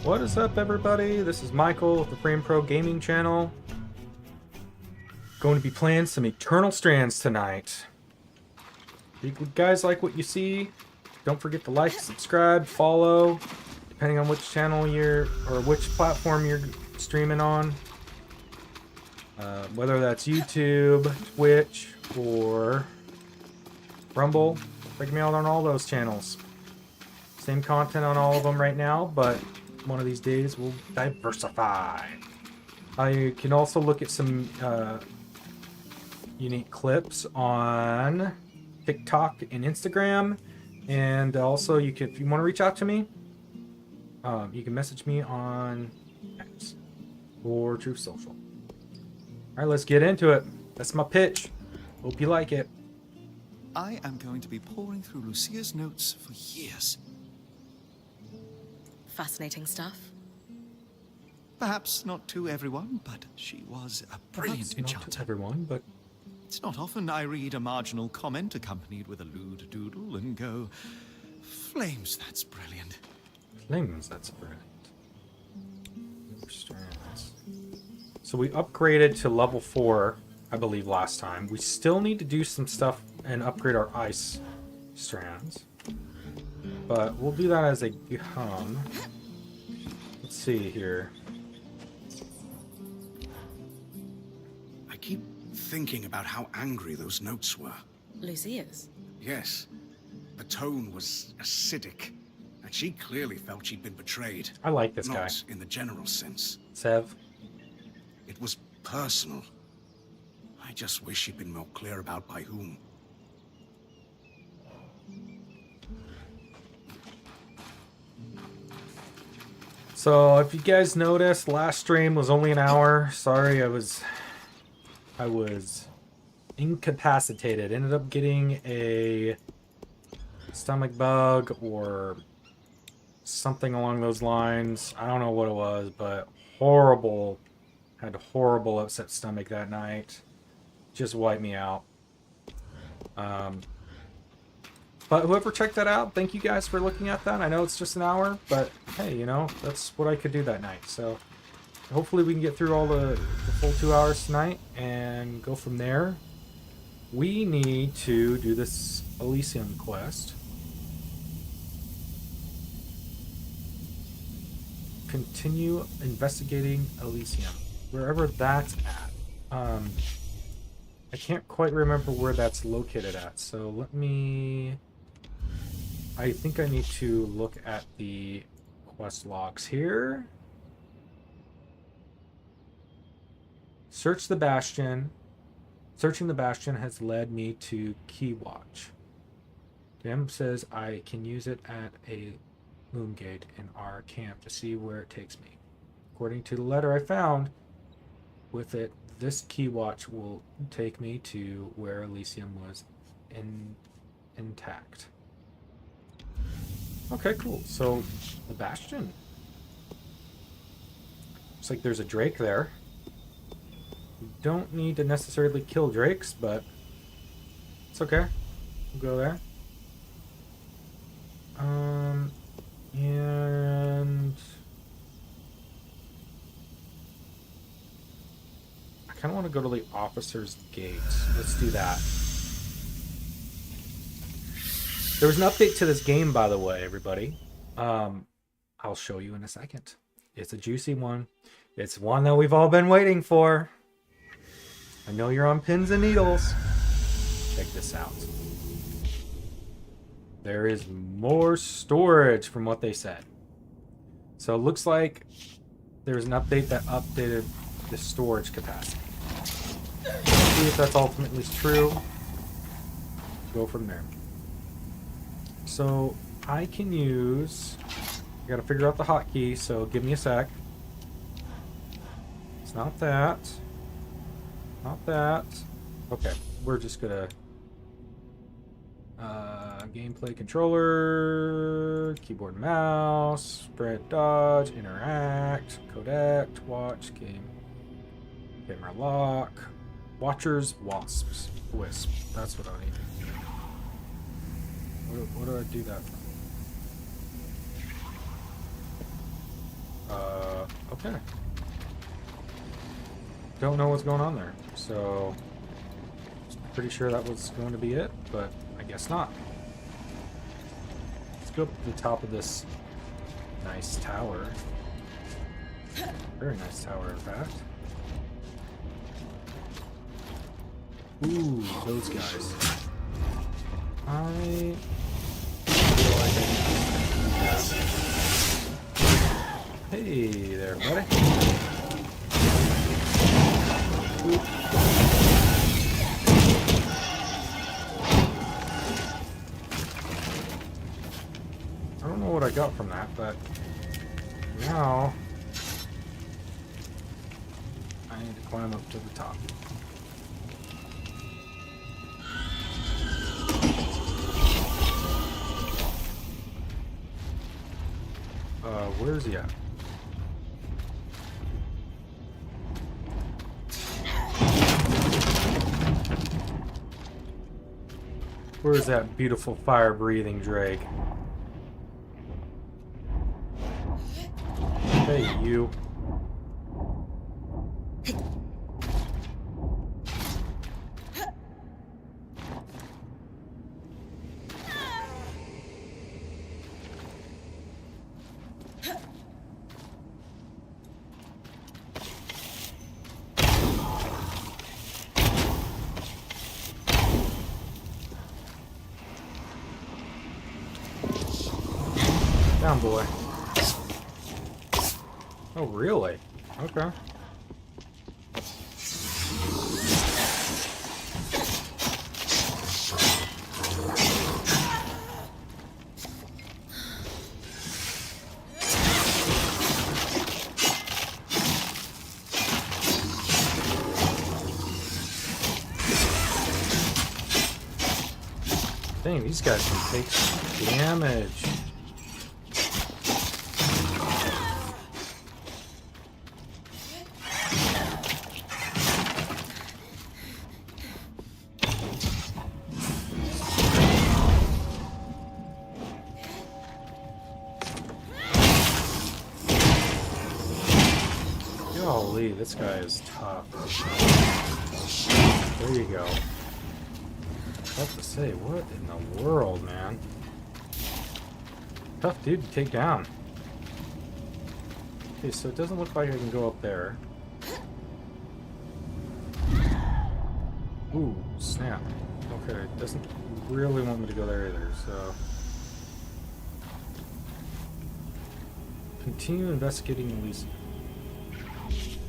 What is up, everybody? This is Michael with the Frame Pro Gaming Channel. Going to be playing some Eternal Strands tonight. If you guys like what you see, don't forget to like, subscribe, follow, depending on which channel or which platform you're streaming on. Whether that's YouTube, Twitch, or Rumble. Check me out on all those channels. Same content on all of them right now, but one of these days we'll diversify. You can also look at some unique clips on TikTok and Instagram, and also if you want to reach out to me, you can message me on X or Truth Social. All right, let's get into it. That's my pitch. Hope you like it. I am going to be poring through Lucia's notes for years. Fascinating stuff. Perhaps not to everyone, but she was a brilliant enchanter. Not to everyone, but It's not often I read a marginal comment accompanied with a lewd doodle and go, flames, that's brilliant. flames, that's brilliant. Strands. So we upgraded to level 4, I believe, last time. We still need to do some stuff and upgrade our ice strands. But we'll do that as they come. Let's see here. I keep thinking about how angry those notes were. Lucia's. Yes, the tone was acidic, and she clearly felt she'd been betrayed. I like this guy. Not in the general sense. Sev. It was personal. I just wish she'd been more clear about by whom. So if you guys noticed, last stream was only an hour. Sorry, I was incapacitated. Ended up getting a stomach bug or something along those lines. I don't know what it was, but horrible. Had a horrible upset stomach that night. Just wiped me out. But whoever checked that out, thank you guys for looking at that. I know it's just an hour, but hey, you know, that's what I could do that night. So hopefully we can get through all the full 2 hours tonight and go from there. We need to do this Elysium quest. Continue investigating Elysium, wherever that's at. I can't quite remember where that's located at, so let me... I think I need to look at the quest logs here. Search the Bastion. Searching the Bastion has led me to Keywatch. Dim says I can use it at a loom gate in our camp to see where it takes me. According to the letter I found, with it, this Keywatch will take me to where Elysium was intact. Okay, cool. So, the Bastion. Looks like there's a Drake there. We don't need to necessarily kill Drakes, but it's okay. We'll go there. And I kind of want to go to the officer's gate. Let's do that. There was an update to this game, by the way, everybody. I'll show you in a second. It's a juicy one. It's one that we've all been waiting for. I know you're on pins and needles. Check this out. There is more storage from what they said. So it looks like there's an update that updated the storage capacity. See if that's ultimately true. Go from there. So I can use... I gotta figure out the hotkey, so give me a sec. It's not that. Not that. Okay, we're just gonna... gameplay controller, keyboard and mouse, sprint, dodge, interact, codec, watch, game, camera lock, watchers, wasps, wisp. That's what I need. What do I do that from? Okay. Don't know what's going on there, so pretty sure that was going to be it, but I guess not. Let's go up to the top of this nice tower. Very nice tower, in fact. Ooh, those guys. I feel like I need to... Hey there, buddy. Oop. I don't know what I got from that, but now I need to climb up to the top. Where's he at? Where's that beautiful fire-breathing Drake? Hey, you. Down, boy. Oh, really? Okay. Dang, these guys can take some damage. Golly, this guy is tough. There you go. Tough to say, what in the world, man? Tough dude to take down. Okay, so it doesn't look like I can go up there. Ooh, snap. Okay, it doesn't really want me to go there either, so... Continue investigating Elysium.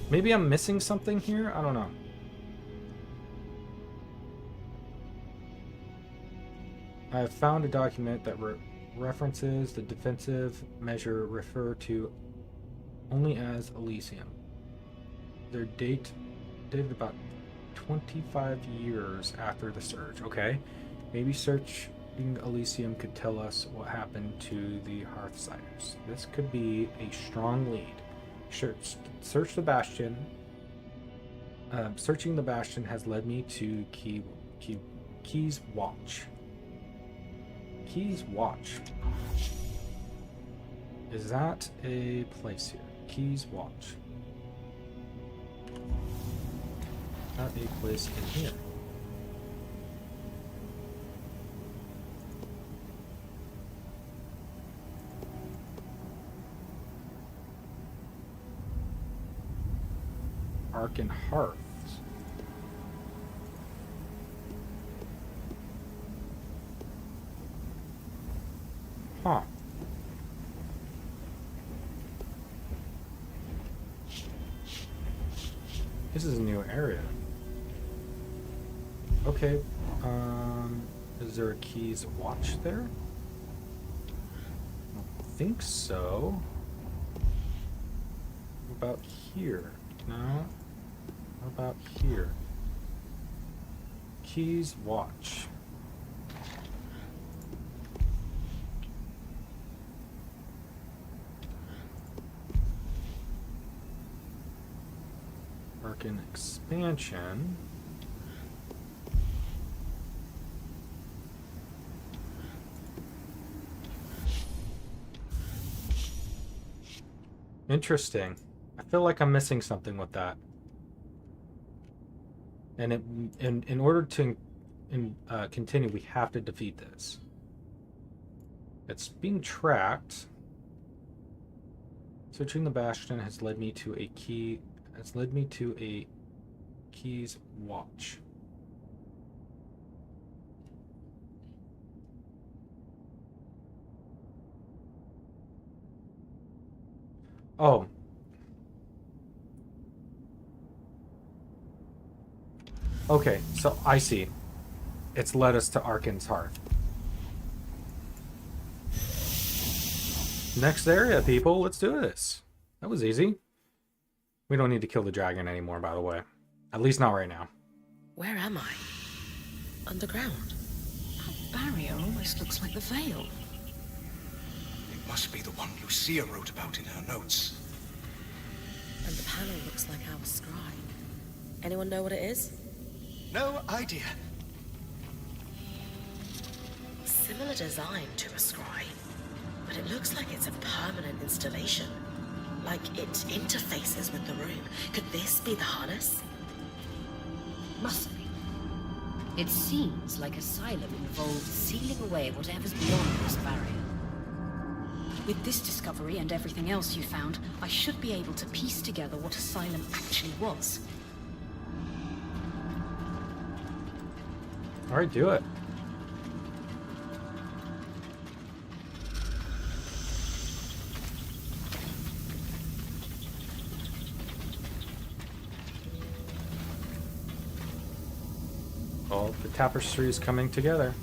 Maybe I'm missing something here? I don't know. I have found a document that references the defensive measure referred to only as Elysium. Their dated about 25 years after the surge. Okay, maybe searching Elysium could tell us what happened to the Hearthsiders. This could be a strong lead. Search the Bastion. Searching the Bastion has led me to Key's Watch. Key's Watch. Is that a place here? Key's Watch. Is that a place in here? Ark and Hearths. Huh. This is a new area. Okay. Is there a Key's Watch there? I don't think so. What about here? No. What about here? Key's Watch. Arkan expansion. Interesting. I feel like I'm missing something with that. And in order to continue, we have to defeat this. It's being tracked. Searching the bastion has led me to a key. Has led me to a key's watch. Oh. Okay, so I see. It's led us to Arkan's Hearth. Next area, people. Let's do this. That was easy. We don't need to kill the dragon anymore, by the way. At least not right now. Where am I? Underground. That barrier almost looks like the veil. It must be the one Lucia wrote about in her notes. And the panel looks like our scribe. Anyone know what it is? No idea. Similar design to a scribe, but it looks like it's a permanent installation. Like it interfaces with the room. Could this be the harness? Must be. It seems like Asylum involved sealing away whatever's beyond this barrier. With this discovery and everything else you found, I should be able to piece together what Asylum actually was. Alright, do it. All the tapestry is coming together.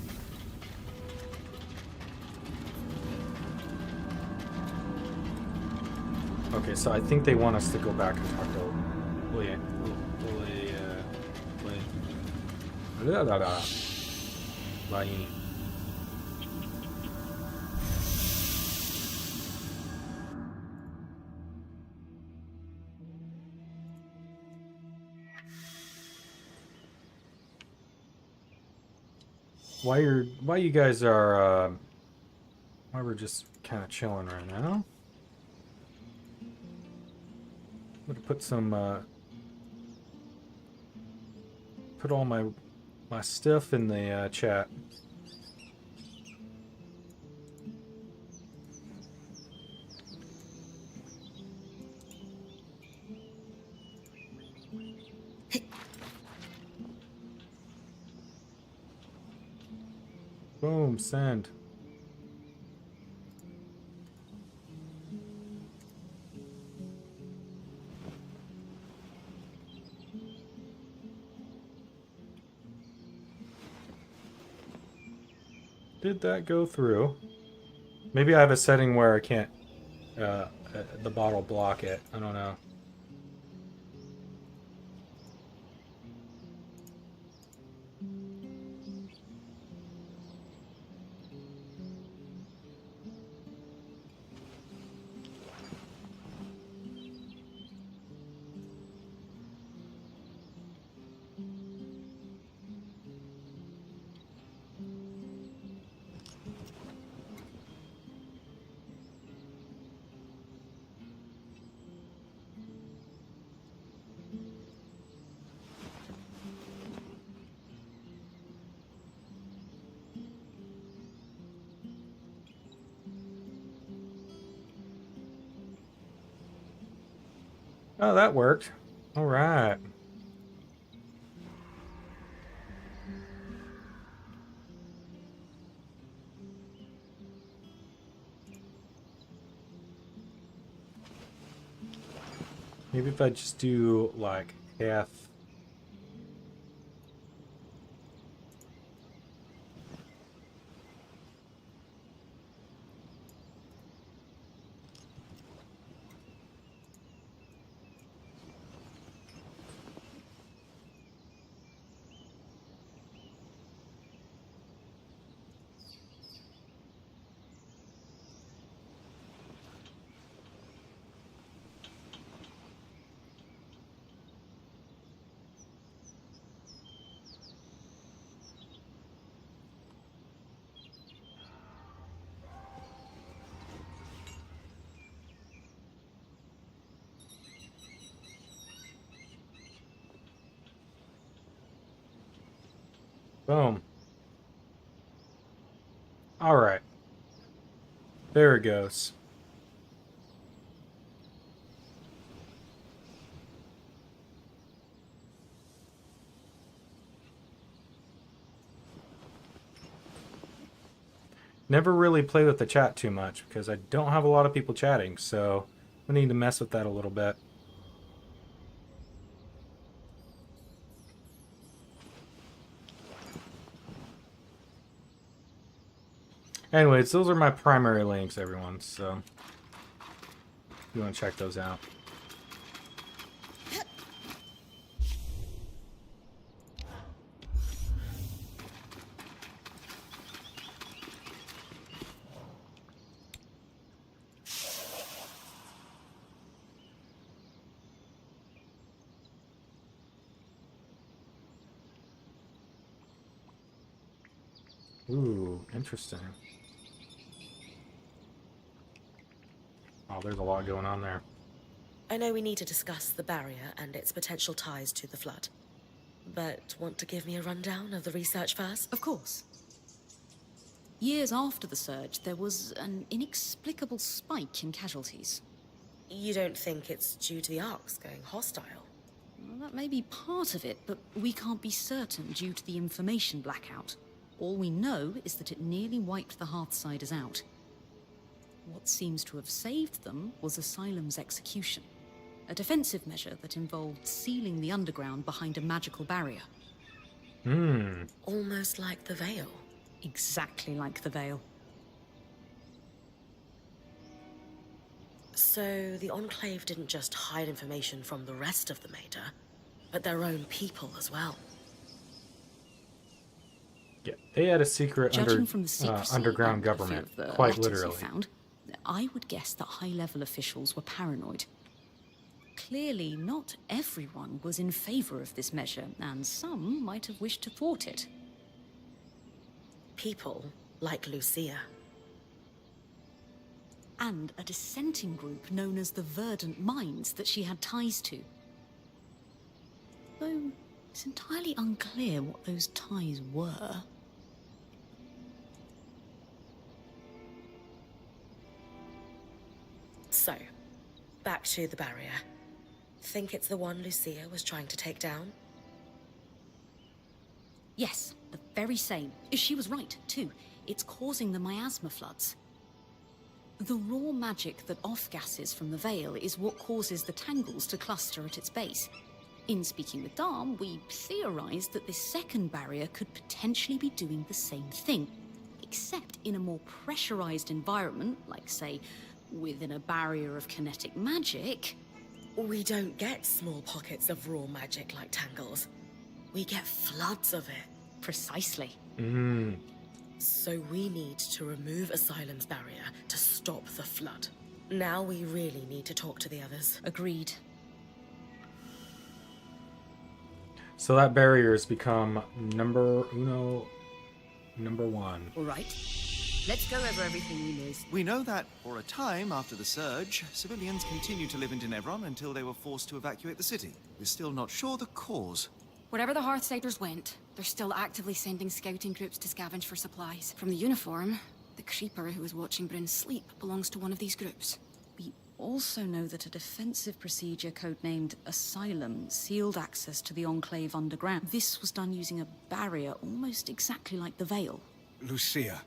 Okay, so I think they want us to go back and talk to William. Why you guys are why we're just kind of chilling right now. I'm gonna put some put all my stuff in the chat. Boom, send. Did that go through? Maybe I have a setting where I can't the bottle block it. I don't know. Oh, that worked. All right. Maybe if I just do like half. Boom. All right. There it goes. Never really play with the chat too much because I don't have a lot of people chatting, so I need to mess with that a little bit. Anyways, those are my primary links, everyone, so you want to check those out. Ooh, interesting. Oh, there's a lot going on there. I know we need to discuss the barrier and its potential ties to the flood. But want to give me a rundown of the research first? Of course. Years after the surge, there was an inexplicable spike in casualties. You don't think it's due to the arcs going hostile? Well, that may be part of it, but we can't be certain due to the information blackout. All we know is that it nearly wiped the Hearthsiders out. What seems to have saved them was Asylum's execution, a defensive measure that involved sealing the underground behind a magical barrier. Almost like the Veil. Exactly like the Veil. So the Enclave didn't just hide information from the rest of the Mater, but their own people as well. Yeah, they had a secret Judging from the secrecy underground and a few government, of the quite letters you literally. found, I would guess that high-level officials were paranoid. Clearly, not everyone was in favor of this measure, and some might have wished to thwart it. People like Lucia. And a dissenting group known as the Verdant Minds that she had ties to. Though it's entirely unclear what those ties were. So, back to the barrier. Think it's the one Lucia was trying to take down? Yes, the very same. She was right, too. It's causing the miasma floods. The raw magic that off-gasses from the Veil is what causes the tangles to cluster at its base. In speaking with Darm, we theorized that this second barrier could potentially be doing the same thing, except in a more pressurized environment, like, say, within a barrier of kinetic magic. We don't get small pockets of raw magic like tangles. We get floods of it. Precisely. So we need to remove Asylum's barrier to stop the flood. Now we really need to talk to the others. Agreed. So that barrier has become number one. All right. Let's go over everything we missed. We know that, for a time after the surge, civilians continued to live in Tenebron until they were forced to evacuate the city. We're still not sure the cause. Wherever the Hearthsiders went, they're still actively sending scouting groups to scavenge for supplies. From the uniform, the creeper who was watching Bryn's sleep belongs to one of these groups. We also know that a defensive procedure codenamed Asylum sealed access to the Enclave underground. This was done using a barrier almost exactly like the Veil. Lucia,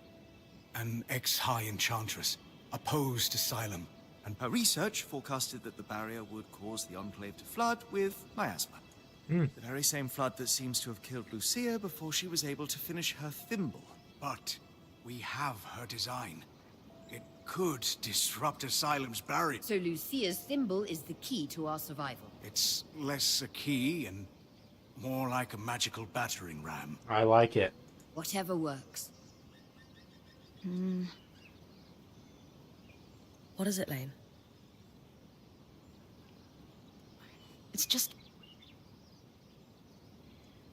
an ex-high enchantress, opposed Asylum, and Her research forecasted that the barrier would cause the Enclave to flood with miasma. The very same flood that seems to have killed Lucia before she was able to finish her thimble. but we have her design. It could disrupt Asylum's barrier. So Lucia's symbol is the key to our survival. It's less a key and more like a magical battering ram. I like it. Whatever works. What is it, Lane? It's just...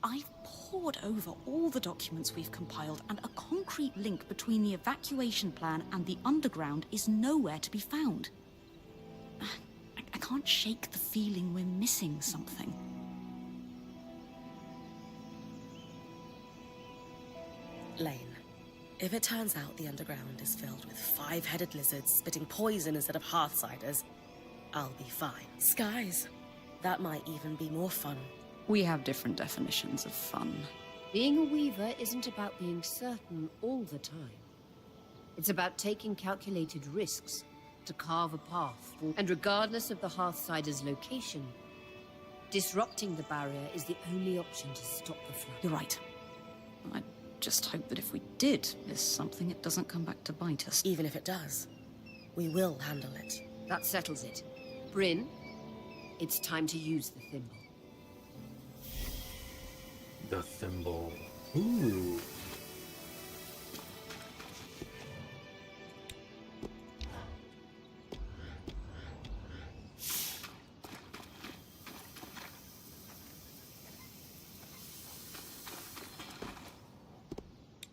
I've pored over all the documents we've compiled, and a concrete link between the evacuation plan and the underground is nowhere to be found. I can't shake the feeling we're missing something. Lane, if it turns out the underground is filled with 5-headed lizards spitting poison instead of hearthsiders, I'll be fine. Skies. That might even be more fun. We have different definitions of fun. Being a weaver isn't about being certain all the time. It's about taking calculated risks to carve a path. And regardless of the Hearthsider's location, disrupting the barrier is the only option to stop the flood. You're right. I just hope that if we did miss something, it doesn't come back to bite us. Even if it does, we will handle it. That settles it. Bryn, it's time to use the thimble. The thimble. Ooh.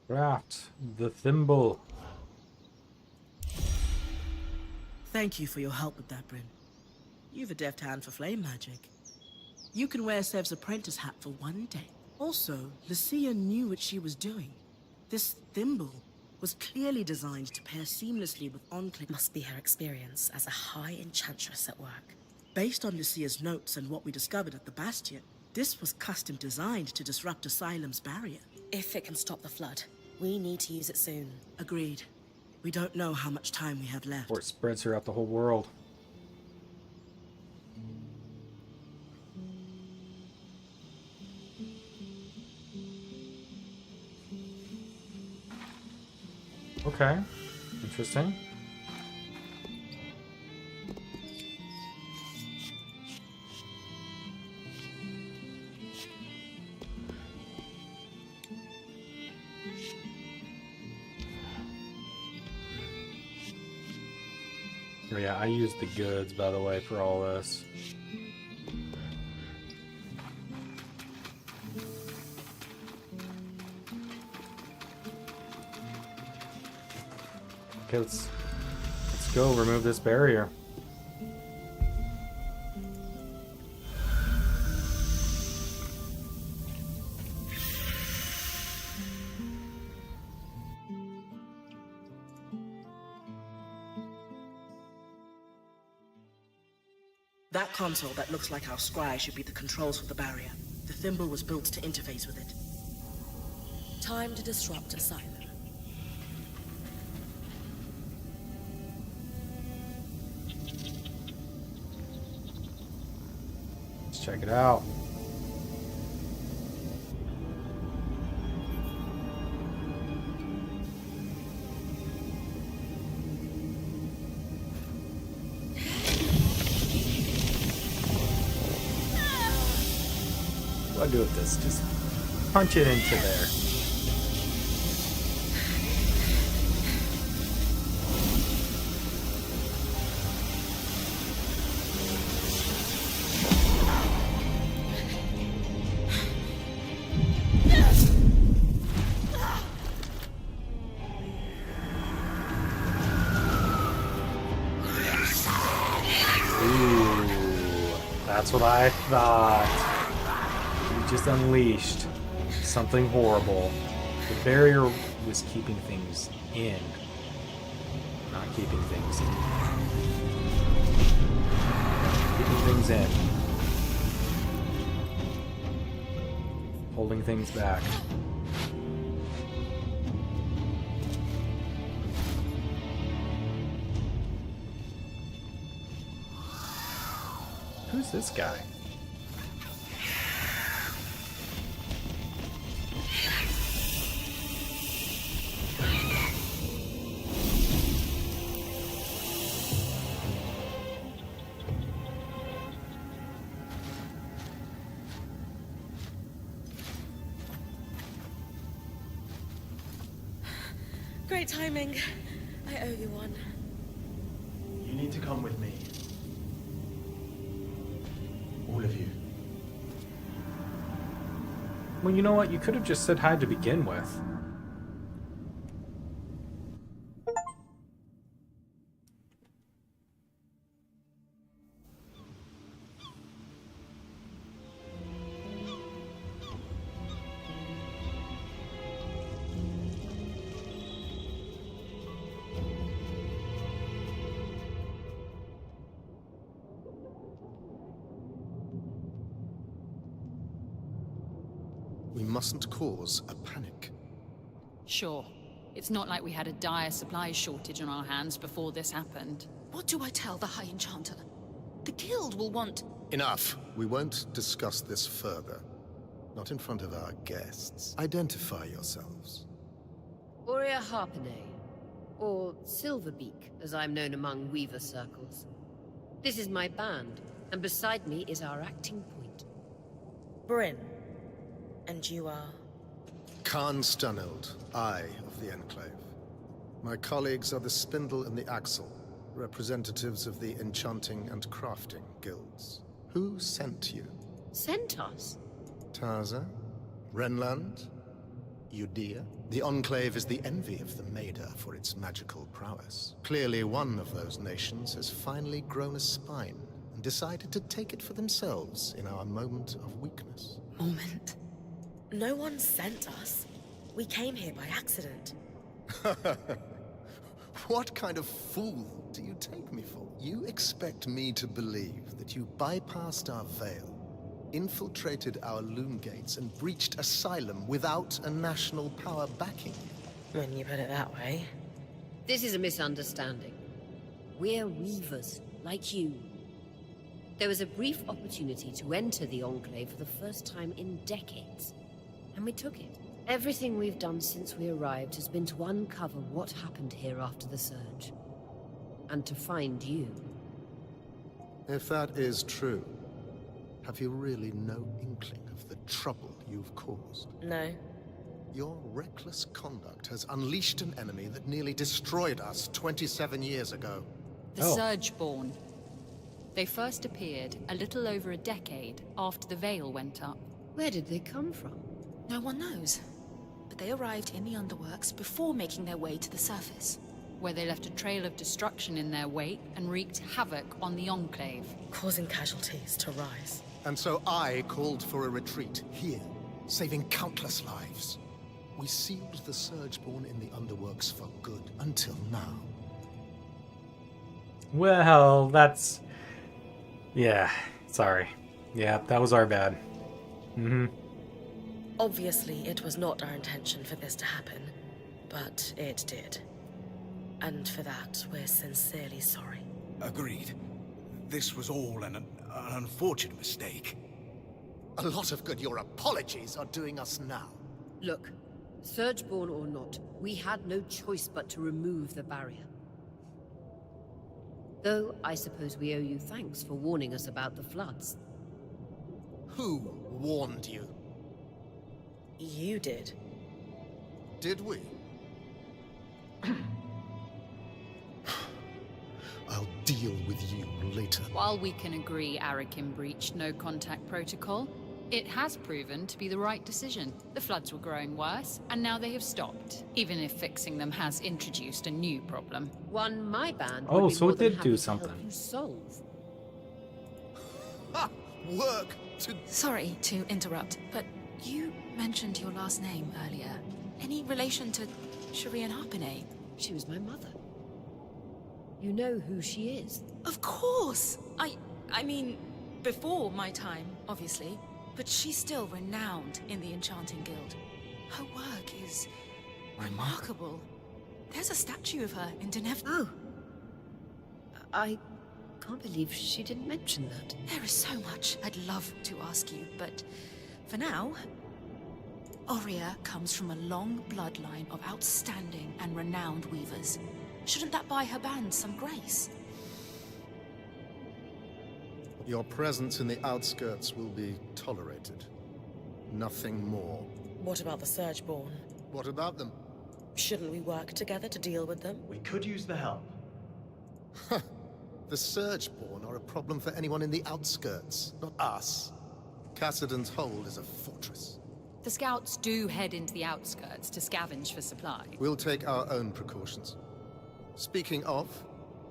Right, the thimble. Thank you for your help with that, Bryn. You've a deft hand for flame magic. You can wear Sev's apprentice hat for one day. Also, Lucia knew what she was doing. This thimble was clearly designed to pair seamlessly with Enclave. Must be her experience as a high enchantress at work. Based on Lucia's notes and what we discovered at the Bastion, this was custom designed to disrupt Asylum's barrier. If it can stop the flood, we need to use it soon. Agreed. We don't know how much time we have left. Or it spreads throughout the whole world. Okay, interesting. Oh yeah, I used the goods, by the way, for all this. Okay, let's go remove this barrier. That console that looks like our scry should be the controls for the barrier. The thimble was built to interface with it. Time to disrupt Asylum. Let's check it out. What do I do with this? Just punch it into there. That's what I thought. We just unleashed something horrible. The barrier was keeping things in, not keeping things in. Keeping things in. Holding things back. Who's this guy? Great timing. I owe you one. You need to come with me. All of you. Well, you know what? You could have just said hi to begin with. We mustn't cause a panic. Sure. It's not like we had a dire supplies shortage on our hands before this happened. What do I tell the High Enchanter? The Guild will want... Enough! We won't discuss this further. Not in front of our guests. Identify yourselves. Aurea Harpenay, or Silverbeak, as I'm known among Weaver circles. This is my band, and beside me is our acting point. Bryn. And you are? Khan Stunhild, Eye of the Enclave. My colleagues are the Spindle and the Axle, representatives of the Enchanting and Crafting Guilds. Who sent you? Sent us? Tarza? Renland? Udea? The Enclave is the envy of the Maida for its magical prowess. Clearly one of those nations has finally grown a spine and decided to take it for themselves in our moment of weakness. Moment? No one sent us. We came here by accident. What kind of fool do you take me for? You expect me to believe that you bypassed our veil, infiltrated our loom gates, and breached Asylum without a national power backing you? When you put it that way. This is a misunderstanding. We're Weavers, like you. There was a brief opportunity to enter the Enclave for the first time in decades, and we took it. Everything we've done since we arrived has been to uncover what happened here after the Surge. And to find you. If that is true, have you really no inkling of the trouble you've caused? No. Your reckless conduct has unleashed an enemy that nearly destroyed us 27 years ago. The Surgeborn. They first appeared a little over a decade after the Veil went up. Where did they come from? No one knows. But they arrived in the Underworks before making their way to the surface. Where they left a trail of destruction in their wake and wreaked havoc on the Enclave. Causing casualties to rise. And so I called for a retreat here, saving countless lives. We sealed the Surgeborn in the Underworks for good, until now. Well, that's... Yeah, sorry. Yeah, that was our bad. Obviously, it was not our intention for this to happen, but it did. And for that, we're sincerely sorry. Agreed. This was all an unfortunate mistake. A lot of good your apologies are doing us now. Look, Surgeborn or not, we had no choice but to remove the barrier. Though, I suppose we owe you thanks for warning us about the floods. Who warned you? You did. Did we? I'll deal with you later. While we can agree Arakim breached no-contact protocol, it has proven to be the right decision. The floods were growing worse, and now they have stopped, even if fixing them has introduced a new problem. One my band Oh, would be so more it than did happy do to help something. you solve. Ha! Work to... Sorry to interrupt, but you mentioned your last name earlier. Any relation to Sharian Harpenay? She was my mother. You know who she is? Of course! I mean, before my time, obviously. But she's still renowned in the Enchanting Guild. Her work is remarkable. There's a statue of her in Denevre. Oh. I can't believe she didn't mention that. There is so much I'd love to ask you, but for now, Aurea comes from a long bloodline of outstanding and renowned weavers. Shouldn't that buy her band some grace? Your presence in the outskirts will be tolerated. Nothing more. What about the Surgeborn? What about them? Shouldn't we work together to deal with them? We could use the help. The Surgeborn are a problem for anyone in the outskirts, not us. Cassidon's Hold is a fortress. The scouts do head into the outskirts to scavenge for supplies. We'll take our own precautions. Speaking of,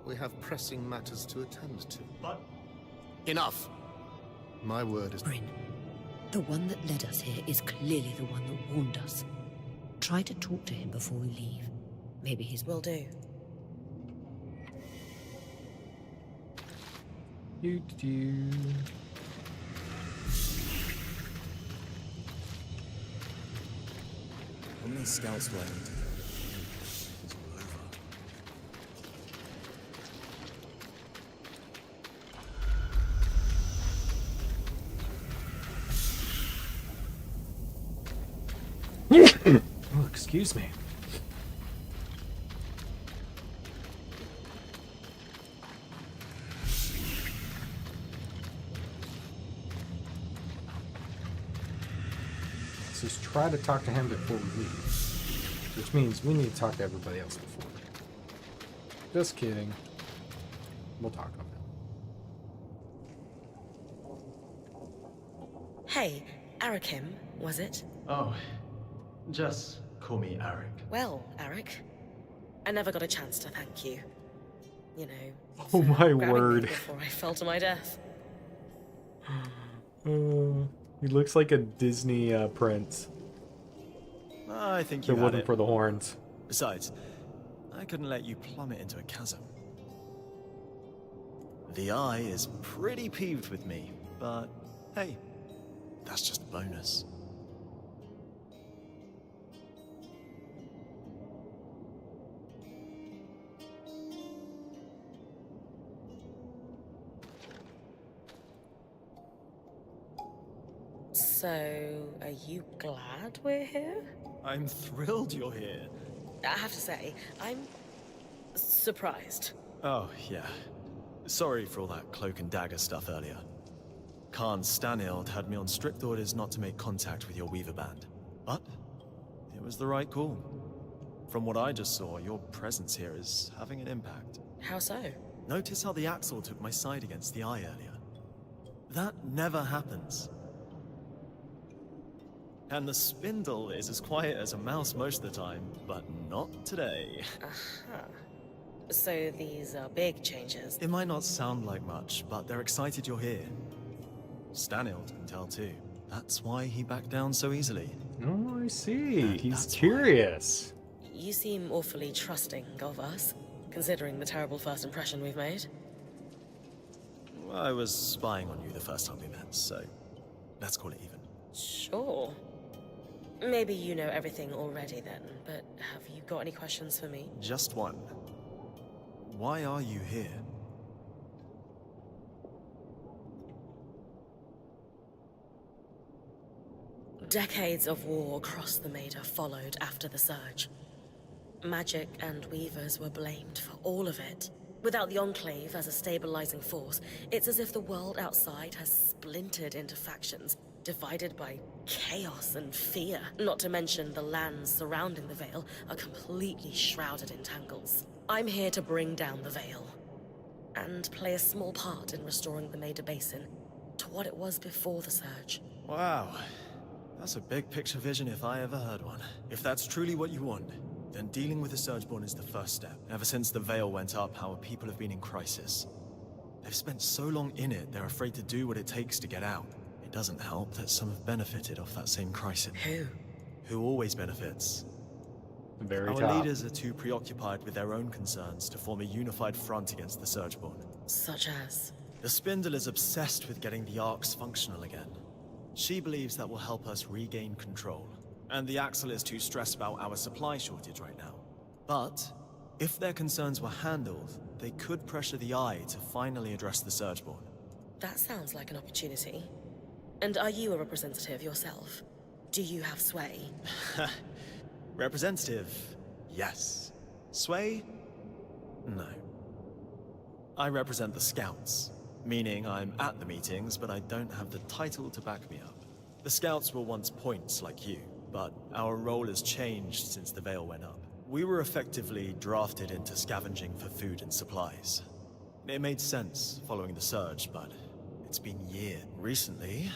we have pressing matters to attend to. But... Enough! My word is... Bryn, the one that led us here is clearly the one that warned us. Try to talk to him before we leave. Maybe he's... Will do. many scouts do I need to get? It's all over. Oh, excuse me. Let's just try to talk to him before we leave. Which means we need to talk to everybody else before. Just kidding. We'll talk to him. Hey, Arakim, was it? Oh, just call me Arik. Well, Arik, I never got a chance to thank you. You know, Oh my grabbing me word. before I fell to my death. He looks like a Disney prince. I think If you it had wasn't it. for the horns. Besides, I couldn't let you plummet into a chasm. The Eye is pretty peeved with me, but hey, that's just a bonus. So, are you glad we're here? I'm thrilled you're here. I have to say, I'm surprised. Oh, yeah. Sorry for all that cloak and dagger stuff earlier. Khan Stanild had me on strict orders not to make contact with your Weaver band. But it was the right call. From what I just saw, your presence here is having an impact. How so? Notice how the Axle took my side against the Eye earlier. That never happens. And the Spindle is as quiet as a mouse most of the time, but not today. Aha. So these are big changes. It might not sound like much, but they're excited you're here. Stanild can tell too. That's why he backed down so easily. Oh, I see. And He's that's curious. You seem awfully trusting of us, considering the terrible first impression we've made. Well, I was spying on you the first time we met, so let's call it even. Sure. Maybe you know everything already then, but have you got any questions for me? Just one. Why are you here? Decades of war across the Maida followed after the Surge. Magic and Weavers were blamed for all of it. Without the Enclave as a stabilizing force, it's as if the world outside has splintered into factions, divided by chaos and fear. Not to mention the lands surrounding the Veil are completely shrouded in tangles. I'm here to bring down the Veil, and play a small part in restoring the Maida Basin to what it was before the Surge. Wow. That's a big picture vision if I ever heard one. If that's truly what you want, then dealing with the Surgeborn is the first step. Ever since the Veil went up, our people have been in crisis. They've spent so long in it, they're afraid to do what it takes to get out. It doesn't help that some have benefited off that same crisis. Who? Who always benefits. Very Our top. leaders are too preoccupied with their own concerns to form a unified front against the Surgeborn. Such as? The Spindle is obsessed with getting the Arcs functional again. She believes that will help us regain control. And the Axle is too stressed about our supply shortage right now. But, if their concerns were handled, they could pressure the Eye to finally address the Surgeborn. That sounds like an opportunity. And are you a representative yourself? Do you have sway? Representative, yes. Sway? No. I represent the Scouts, meaning I'm at the meetings, but I don't have the title to back me up. The Scouts were once points like you, but our role has changed since the Veil went up. We were effectively drafted into scavenging for food and supplies. It made sense following the Surge, but it's been years. Recently,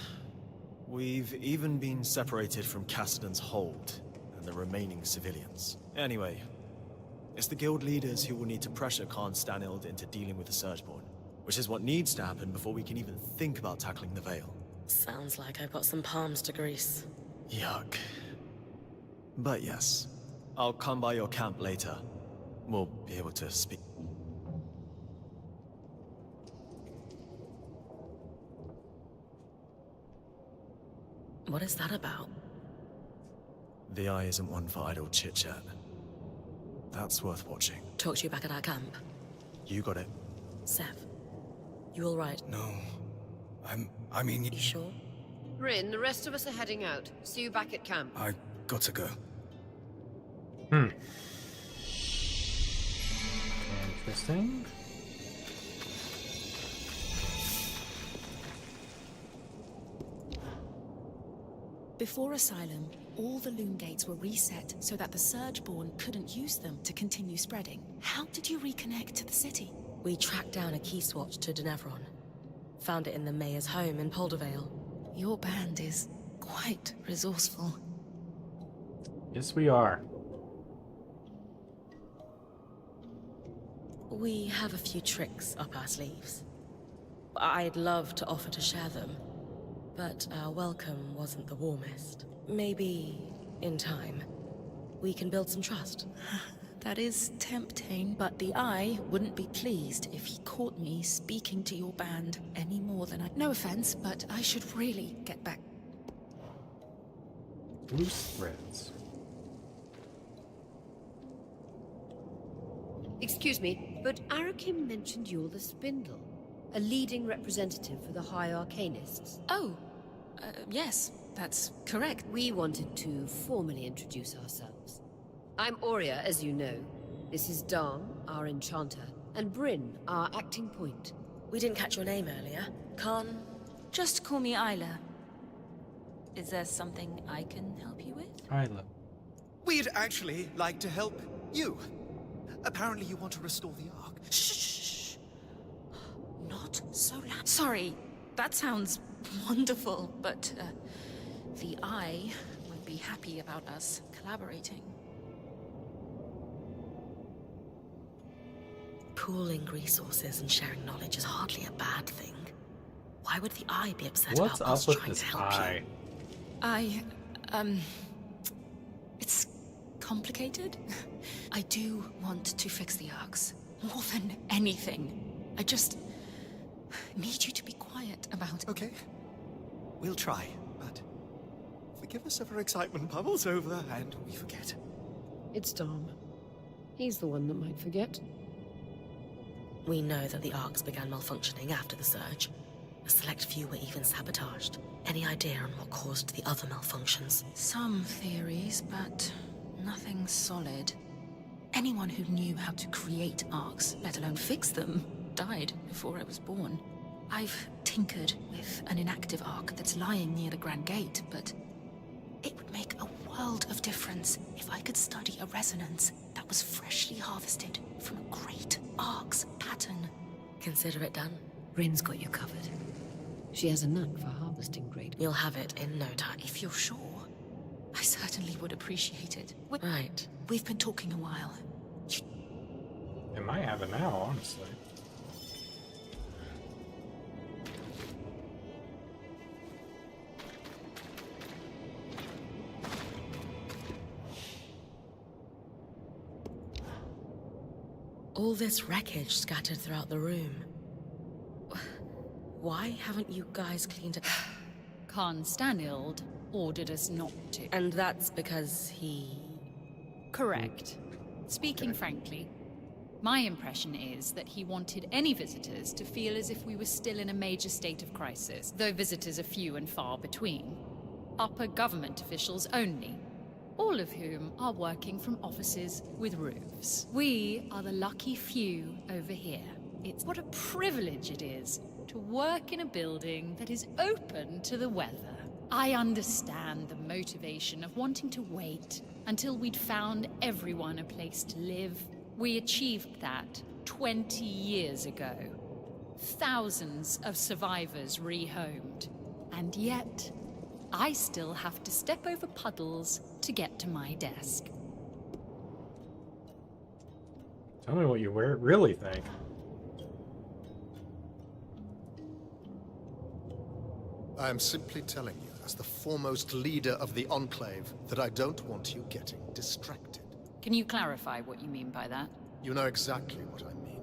we've even been separated from Cassidon's hold and the remaining civilians. Anyway, it's the guild leaders who will need to pressure Khan Stanild into dealing with the Surgeborn, which is what needs to happen before we can even think about tackling the Veil. Sounds like I've got some palms to grease. Yuck. But yes, I'll come by your camp later. We'll be able to speak. What is that about? The Eye isn't one for idle chit-chat. That's worth watching. Talk to you back at our camp. You got it. Sev, you all right? No. I mean... You sure? Bryn, the rest of us are heading out. See you back at camp. I got to go. Interesting. Before Asylum, all the loom gates were reset so that the Surgeborn couldn't use them to continue spreading. How did you reconnect to the city? We tracked down a key swatch to Denevron. Found it in the mayor's home in Poldervale. Your band is quite resourceful. Yes, we are. We have a few tricks up our sleeves. I'd love to offer to share them, but our welcome wasn't the warmest. Maybe, in time, we can build some trust. That is tempting, but the Eye wouldn't be pleased if he caught me speaking to your band any more than I... No offense, but I should really get back. Loose threads. Excuse me, but Arakim mentioned you're the Spindle, a leading representative for the High Arcanists. Oh, yes, that's correct. We wanted to formally introduce ourselves. I'm Aurea, as you know. This is Darm, our enchanter, and Bryn, our acting point. We didn't catch your name earlier. Khan? Just call me Isla. Is there something I can help you with? Isla. We'd actually like to help you. Apparently you want to restore the Ark. Shh! Not so loud. Sorry, that sounds wonderful, but the Eye won't be happy about us collaborating. Pooling resources and sharing knowledge is hardly a bad thing. Why would the Eye be upset What's about up us with trying this to help eye? you? It's complicated. I do want to fix the Arks, more than anything. I just need you to be quiet about it. Okay. We'll try, but forgive us if our excitement bubbles over and we forget. It's Darm. He's the one that might forget. We know that the Arks began malfunctioning after the surge. A select few were even sabotaged. Any idea on what caused the other malfunctions? Some theories, but nothing solid. Anyone who knew how to create Arks, let alone fix them, died before I was born. I've tinkered with an inactive Ark that's lying near the Grand Gate, but it would make a world of difference if I could study a resonance that was freshly harvested from a great Ark's pattern. Consider it done. Bryn's got you covered. She has a knack for harvesting great. You'll have it in no time. If you're sure, I certainly would appreciate it. Right. We've been talking a while. It might have it now, honestly. All this wreckage scattered throughout the room. Why haven't you guys cleaned it? Khan Stanild ordered us not to. And that's because he... Correct. Speaking frankly, my impression is that he wanted any visitors to feel as if we were still in a major state of crisis, though visitors are few and far between. Upper government officials only, all of whom are working from offices with roofs. We are the lucky few over here. It's what a privilege it is to work in a building that is open to the weather. I understand the motivation of wanting to wait until we'd found everyone a place to live. We achieved that 20 years ago. Thousands of survivors rehomed. And yet, I still have to step over puddles to get to my desk. Tell me what you really think. I am simply telling you, as the foremost leader of the Enclave, that I don't want you getting distracted. Can you clarify what you mean by that? You know exactly what I mean.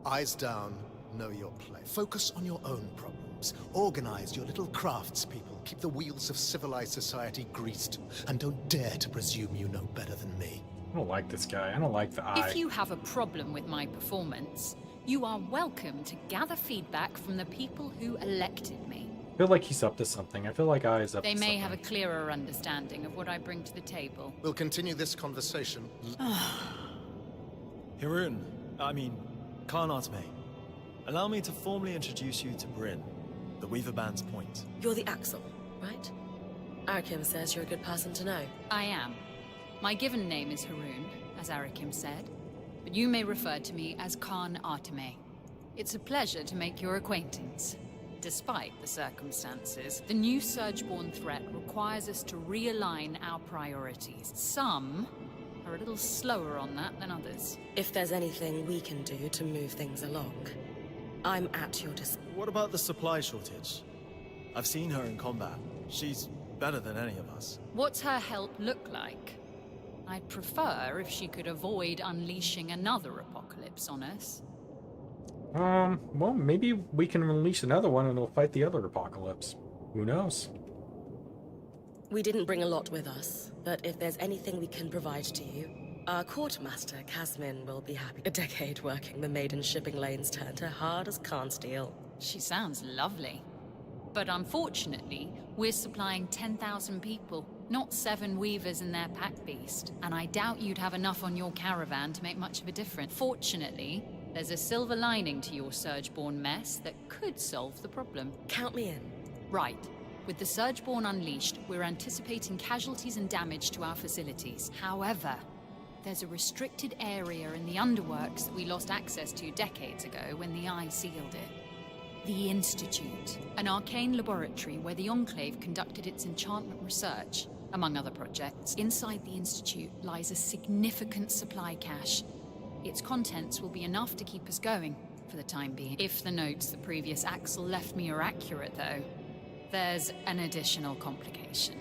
Eyes down, know your place. Focus on your own problems. Organize your little craftspeople. Keep the wheels of civilized society greased. And don't dare to presume you know better than me. I don't like this guy. I don't like the eye. If you have a problem with my performance, you are welcome to gather feedback from the people who elected me. I feel like he's up to something. I feel like Eye is up They to may something. have a clearer understanding of what I bring to the table. We'll continue this conversation. Hirun, Khan Arteme. Allow me to formally introduce you to Bryn, the Weaver Band's point. You're the Axel, right? Arakim says you're a good person to know. I am. My given name is Harun, as Arakim said, but you may refer to me as Khan Arteme. It's a pleasure to make your acquaintance. Despite the circumstances, the new Surgeborn threat requires us to realign our priorities. Some are a little slower on that than others. If there's anything we can do to move things along, I'm at your disposal. What about the supply shortage? I've seen her in combat. She's better than any of us. What's her help look like? I'd prefer if she could avoid unleashing another apocalypse on us. Well, maybe we can unleash another one and it'll fight the other apocalypse. Who knows? We didn't bring a lot with us, but if there's anything we can provide to you, our quartermaster, Casmin, will be happy. A decade working the maiden shipping lanes turned her hard as can steel. She sounds lovely. But unfortunately, we're supplying 10,000 people, not 7 weavers and their pack beast. And I doubt you'd have enough on your caravan to make much of a difference. Fortunately, there's a silver lining to your Surgeborn mess that could solve the problem. Count me in. Right. With the Surgeborn unleashed, we're anticipating casualties and damage to our facilities. However, there's a restricted area in the underworks that we lost access to decades ago when the Eye sealed it. The Institute, an arcane laboratory where the Enclave conducted its enchantment research, among other projects. Inside the Institute lies a significant supply cache. Its contents will be enough to keep us going, for the time being. If the notes the previous Axel left me are accurate, though, there's an additional complication.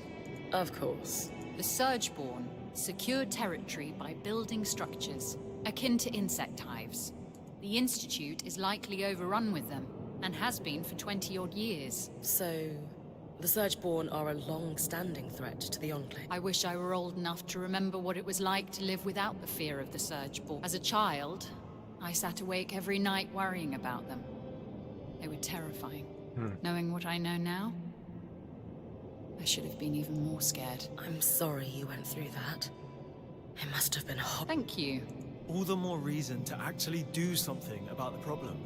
Of course. The Surgeborn secured territory by building structures, akin to insect hives. The Institute is likely overrun with them, and has been for 20-odd years. So, the Surgeborn are a long-standing threat to the Enclave. I wish I were old enough to remember what it was like to live without the fear of the Surgeborn. As a child, I sat awake every night worrying about them. They were terrifying. Knowing what I know now, I should have been even more scared. I'm sorry you went through that. It must have been horrible. Thank you. All the more reason to actually do something about the problem.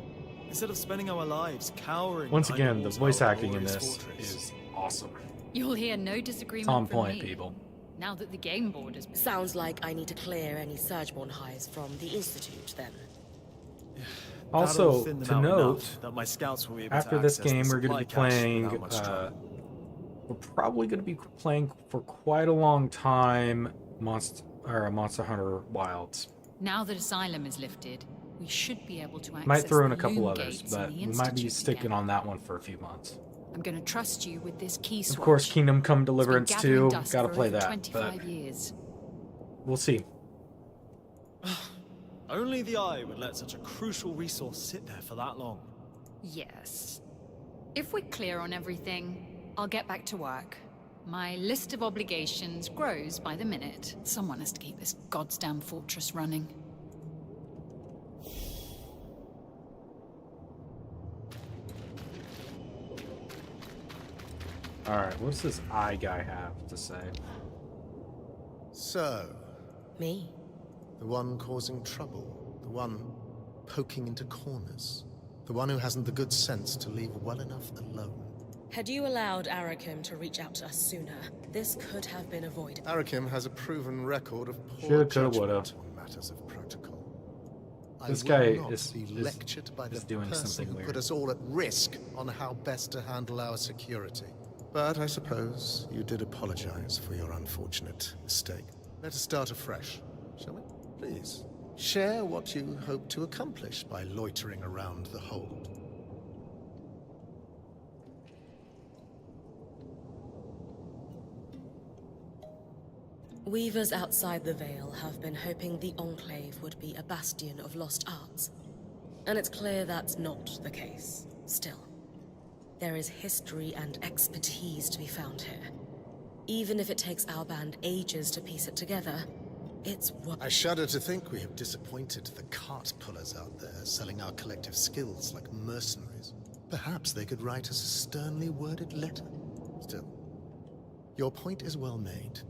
Instead of spending our lives cowering. Once behind again, the walls of voice our acting in glorious this fortress. is awesome. You'll hear no disagreement It's on from point, me. people. Now that the game board has... Sounds like I need to clear any Surgeborn hives from the Institute, then. Also, That'll thin them to out note, enough that my scouts will be able after to this access game, the we're going to supply be cache playing. without much trouble. We're probably going to be playing for quite a long time. Monster Hunter Wilds. Now that Asylum is lifted, we should be able to access Might throw in the a couple loom others, gates in but the we might be Institute sticking again. on that one for a few months. I'm going to trust you with this key swatch. Of course, Kingdom Come It's been Deliverance gathering 2. dust Gotta for play over that, 25 but years. we'll see. Only the Eye would let such a crucial resource sit there for that long. Yes. If we're clear on everything, I'll get back to work. My list of obligations grows by the minute. Someone has to keep this goddamn fortress running. Alright, what's this eye guy have to say? So, Me? the one causing trouble, the one poking into corners, the one who hasn't the good sense to leave well enough alone. Had you allowed Arakim to reach out to us sooner, this could have been avoided. Arakim has a proven record of poor Shoulda, coulda, judgment woulda. on matters of protocol. This I guy will not is- be is- lectured by is the doing person something who weird. put us all at risk on how best to handle our security. But I suppose you did apologize for your unfortunate mistake. Let us start afresh, shall we? Please, share what you hope to accomplish by loitering around the hold. Weavers outside the Veil have been hoping the Enclave would be a bastion of lost arts. And it's clear that's not the case, still. There is history and expertise to be found here. Even if it takes our band ages to piece it together, it's what... I shudder to think we have disappointed the cart pullers out there, selling our collective skills like mercenaries. Perhaps they could write us a sternly worded letter. Still, your point is well made.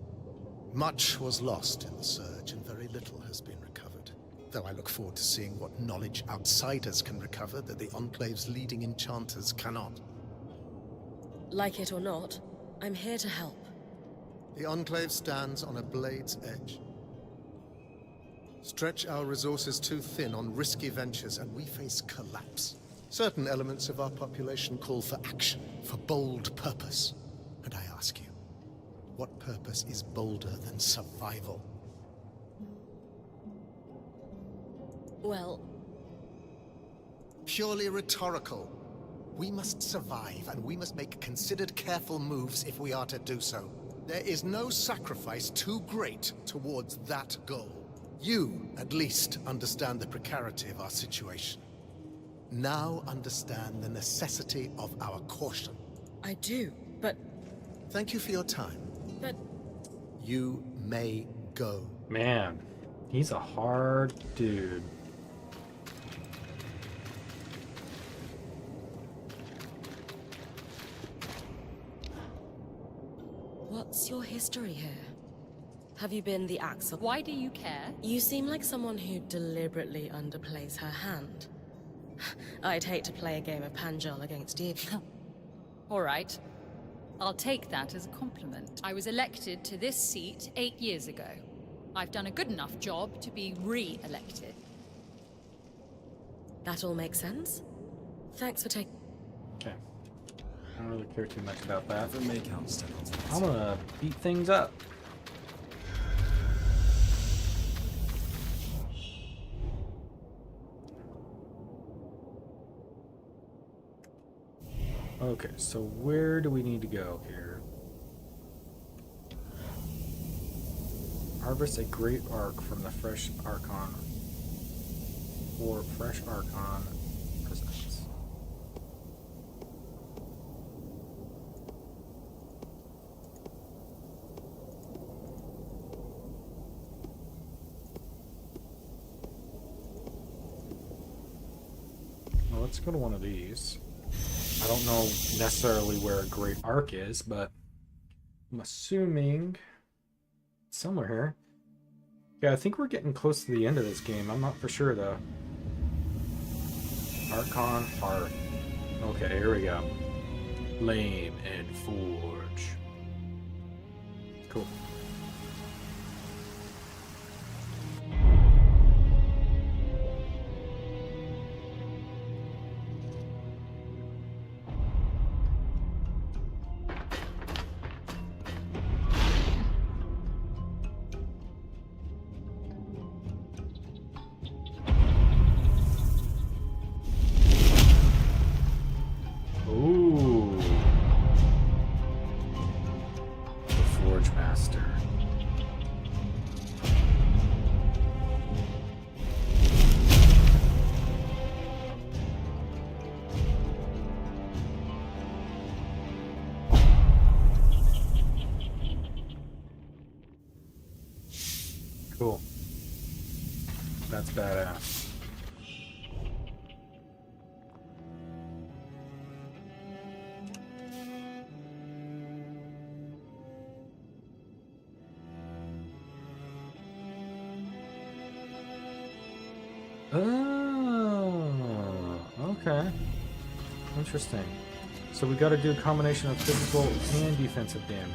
Much was lost in the surge, and very little has been recovered. Though I look forward to seeing what knowledge outsiders can recover that the Enclave's leading enchanters cannot. Like it or not, I'm here to help. The Enclave stands on a blade's edge. Stretch our resources too thin on risky ventures, and we face collapse. Certain elements of our population call for action, for bold purpose. And I ask you, what purpose is bolder than survival? Well... Purely rhetorical. We must survive, and we must make considered, careful moves if we are to do so. There is no sacrifice too great towards that goal. You, at least, understand the precarity of our situation. Now understand the necessity of our caution. I do, but... Thank you for your time. But... You may go. Man, he's a hard dude. What's your history here? Have you been the Axel? Why do you care? You seem like someone who deliberately underplays her hand. I'd hate to play a game of Panjal against you. All right. I'll take that as a compliment. I was elected to this seat 8 years ago. I've done a good enough job to be re-elected. That all makes sense? Thanks for taking... Okay. I don't really care too much about that. I'm I'm gonna beat things up. Okay, so where do we need to go here? Harvest a great arc from the fresh Archon. Or fresh Archon presents. Well, let's go to one of these. I don't know necessarily where a great arc is, but I'm assuming somewhere here. Yeah, I think we're getting close to the end of this game. I'm not for sure though. Archon Hearth. Okay, here we go. Flame and Forge. Cool. Cool. That's badass. Oh, okay. Interesting. So we got to do a combination of physical and defensive damage.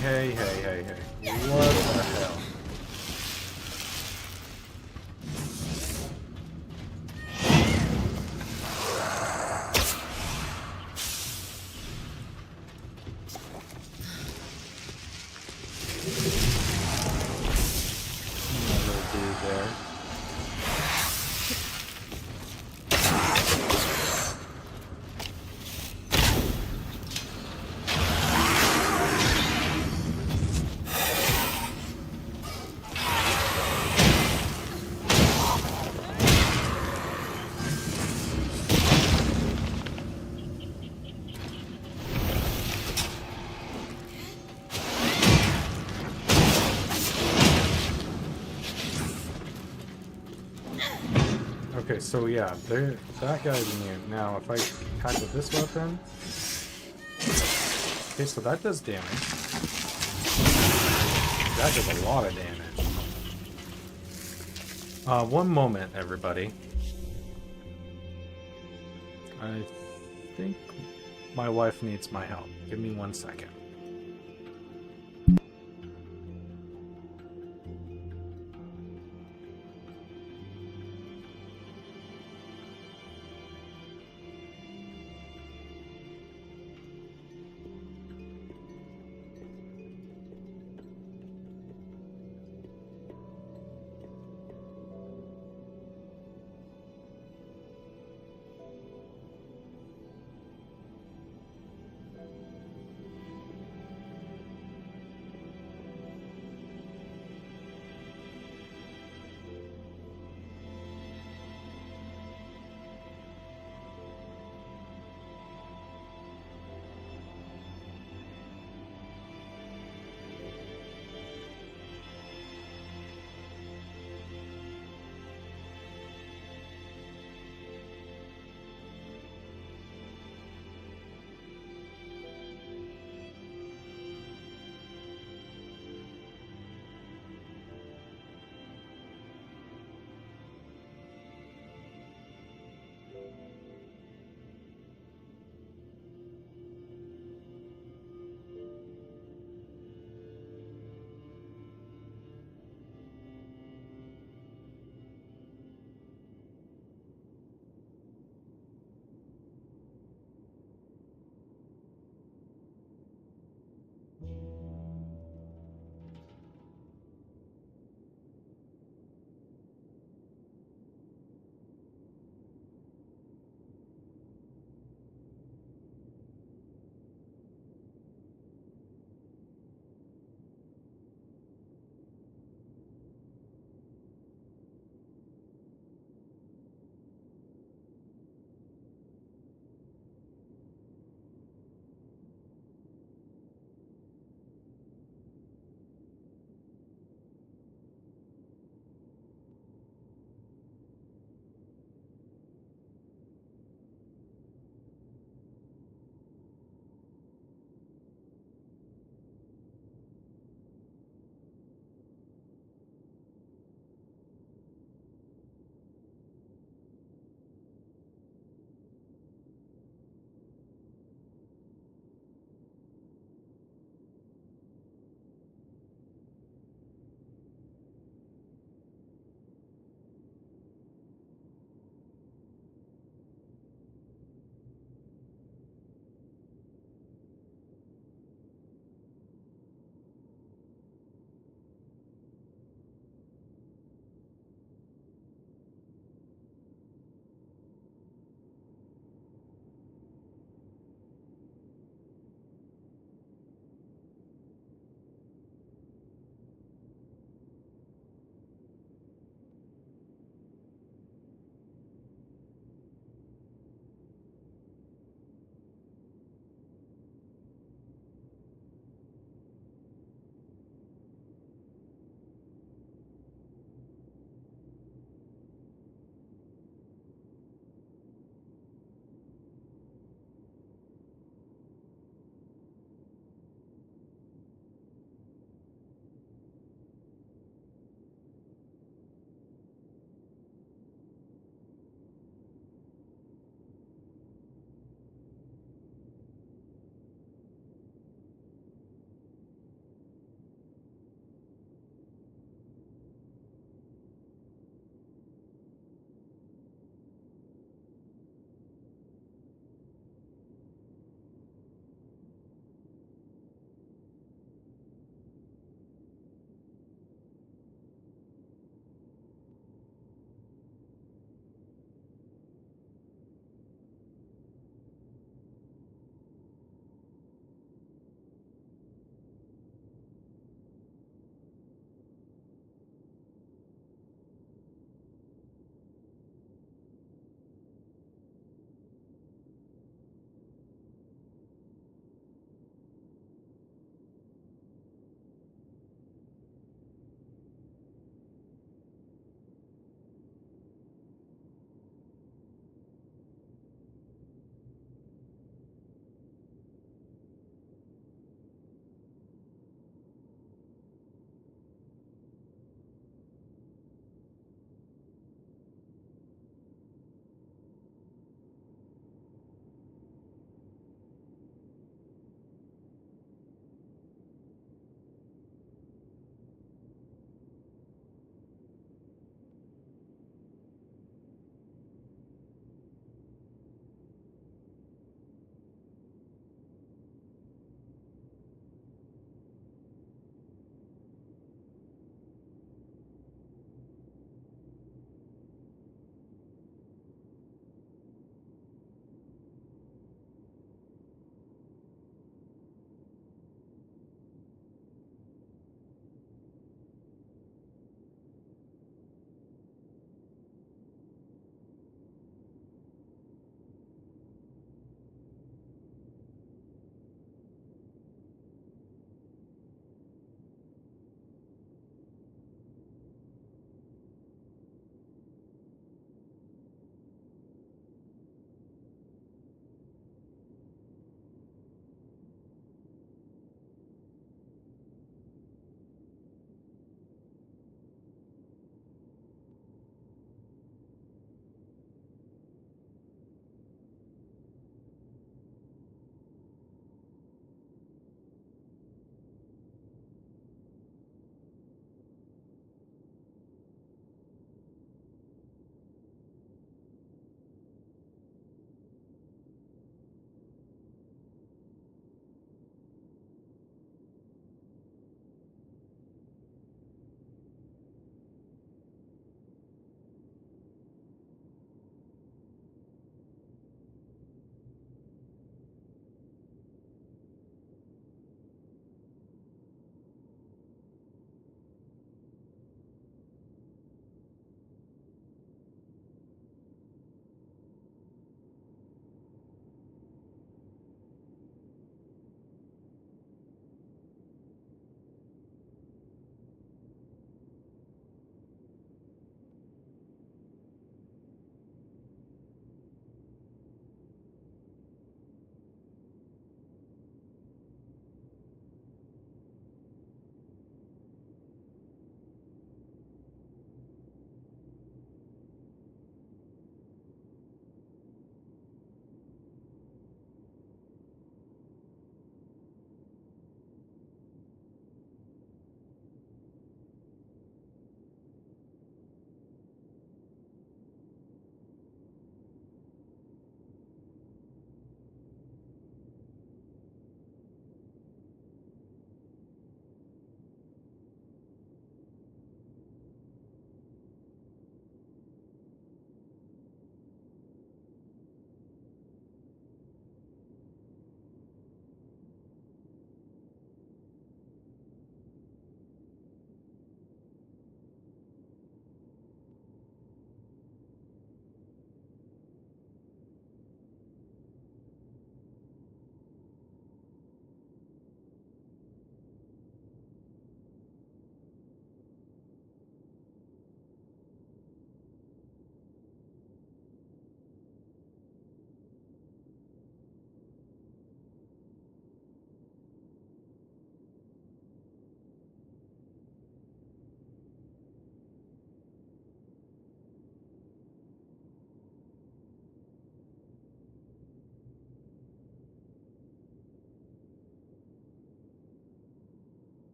Hey. What the hell? Another dude there. Okay, so yeah, that guy's immune. Now, if I attack with this weapon... Okay, so that does damage. That does a lot of damage. One moment, everybody. I think my wife needs my help. Give me 1 second.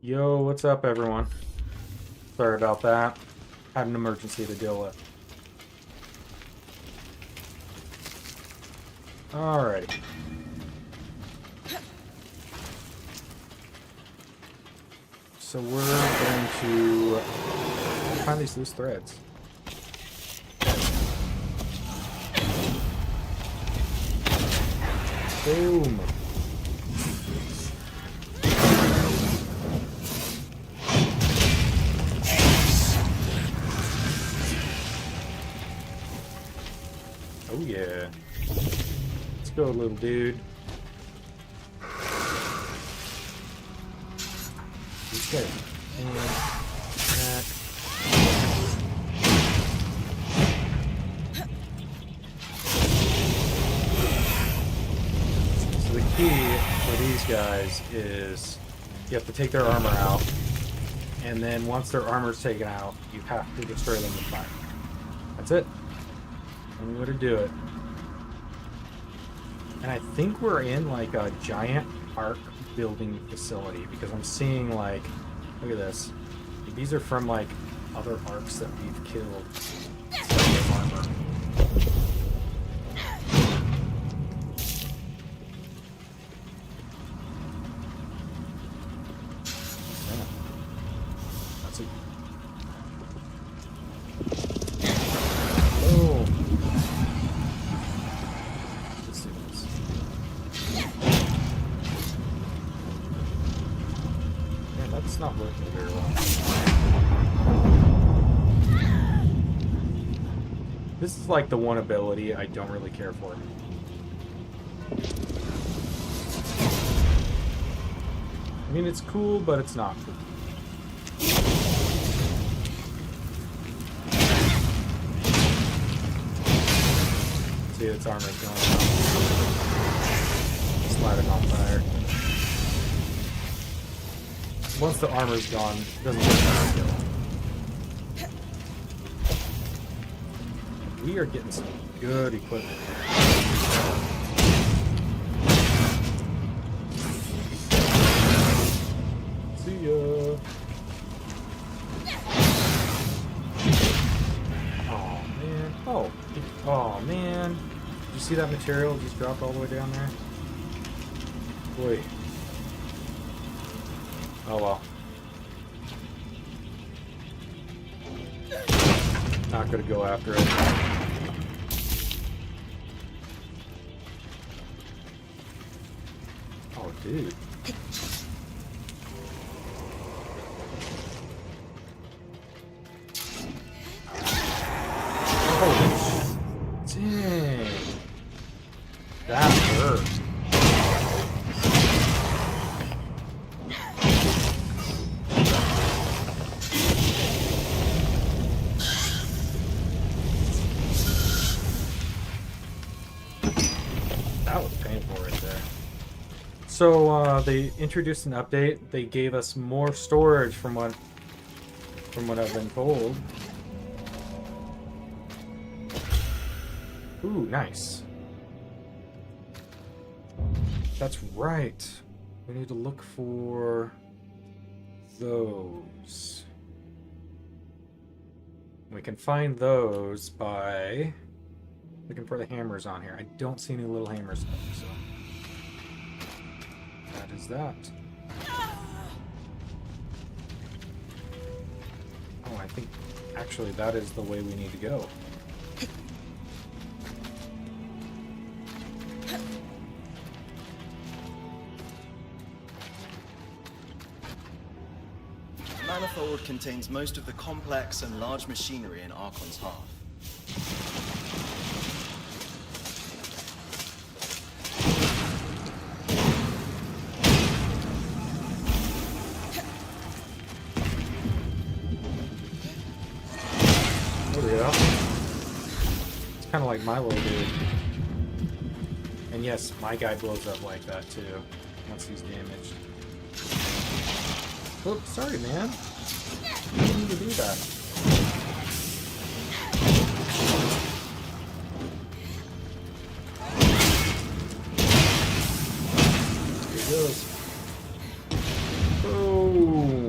Yo, what's up, everyone? Sorry about that. Had an emergency to deal with. Alrighty. So we're going to find these loose threads. Boom. Oh yeah. Let's go, little dude. Okay. And that. So the key for these guys is you have to take their armor out, and then once their armor's taken out, you have to destroy them with fire. That's it. Only way to do it. And I think we're in like a giant arc building facility because I'm seeing like, look at this. These are from like other arcs that we've killed. Armor. Yeah. That's it. Boom. Let's do this. Man, that's not working very well. This is like the one ability I don't really care for. I mean, it's cool, but it's not cool. See, its armor's going on. Sliding on fire. Once the armor's gone, it doesn't matter to kill. We are getting some good equipment here. See ya. Oh man. Oh man. Did you see that material just dropped all the way down there? Boy. Oh well. Not gonna go after it. Oh, dude. Oh, dang. That hurt. That was painful right there. So they introduced an update. They gave us more storage from what I've been told. Ooh, nice. That's right. We need to look for those. We can find those by looking for the hammers on here. I don't see any little hammers though, so that is that. Oh, I think actually that is the way we need to go. Manifold contains most of the complex and large machinery in Archon's half. There we go. It's kind of like my little dude. And yes, my guy blows up like that too, once he's damaged. Oops, sorry, man. You didn't need to do that. Here it goes. Boom.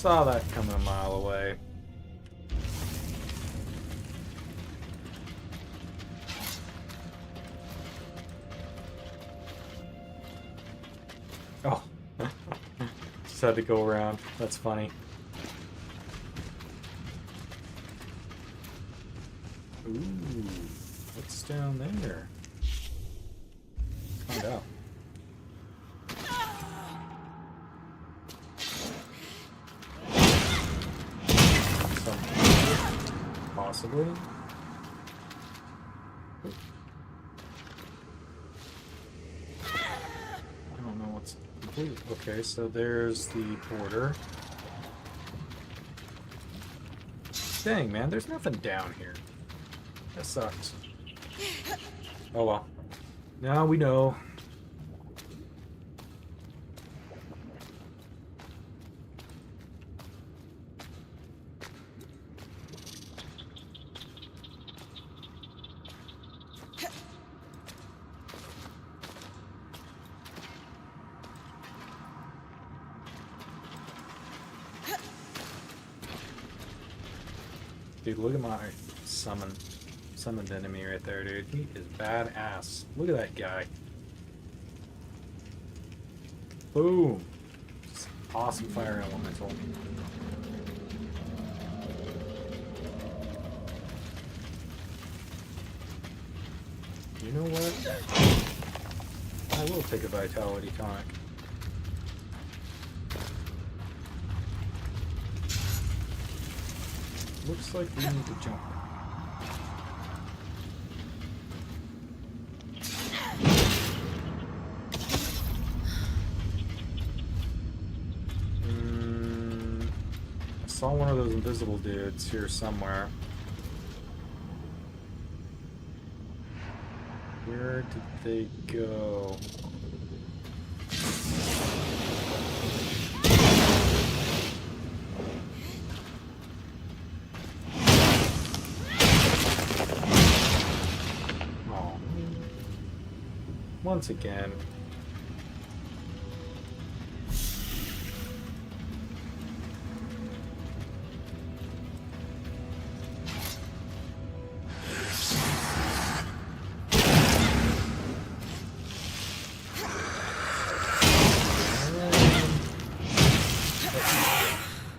Saw that coming a mile away. Oh. Just had to go around. That's funny. Ooh. What's down there? Let's find out. Possibly. I don't know what's complete. Okay, so there's the border. Dang, man, there's nothing down here. That sucks. Oh well. Now we know. Dude, look at my summoned enemy right there, dude. He is badass. Look at that guy. Boom. Just awesome fire elemental. You know what? I will take a vitality tonic. Looks like we need to jump. I saw one of those invisible dudes here somewhere. Where did they go? Once again.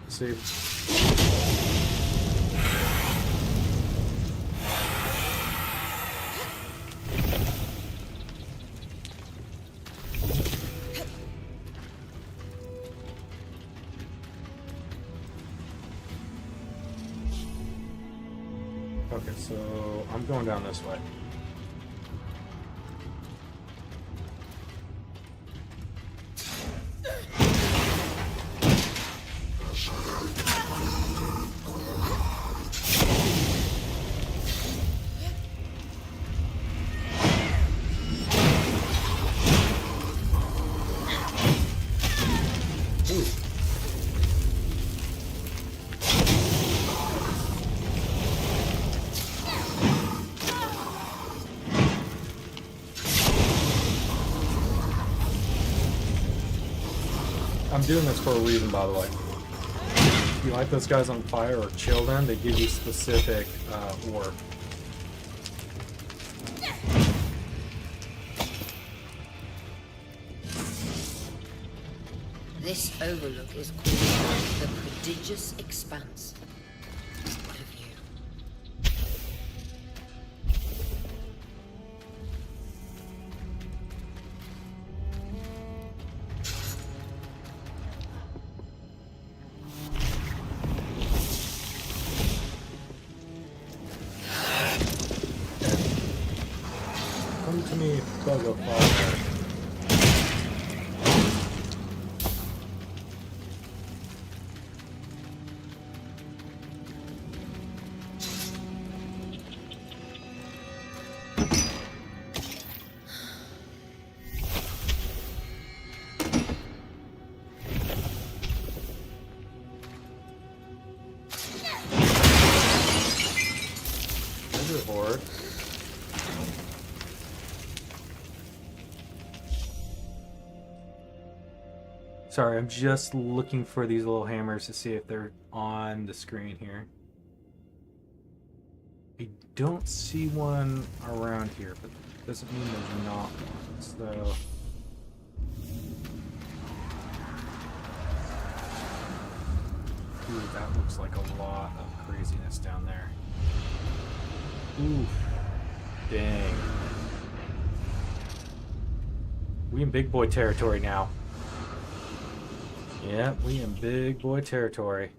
See. Okay, so I'm going down this way. I'm doing this for a reason, by the way. If you light those guys on fire or chill them, they give you specific ore. This overlook is called the Prodigious Expanse. What a view. Come to me, bug of fire. Horde. Sorry, I'm just looking for these little hammers to see if they're on the screen here. I don't see one around here, but doesn't mean there's not one. So ooh, that looks like a lot of craziness down there. Oof. Dang. We in big boy territory now. Yep, we in big boy territory.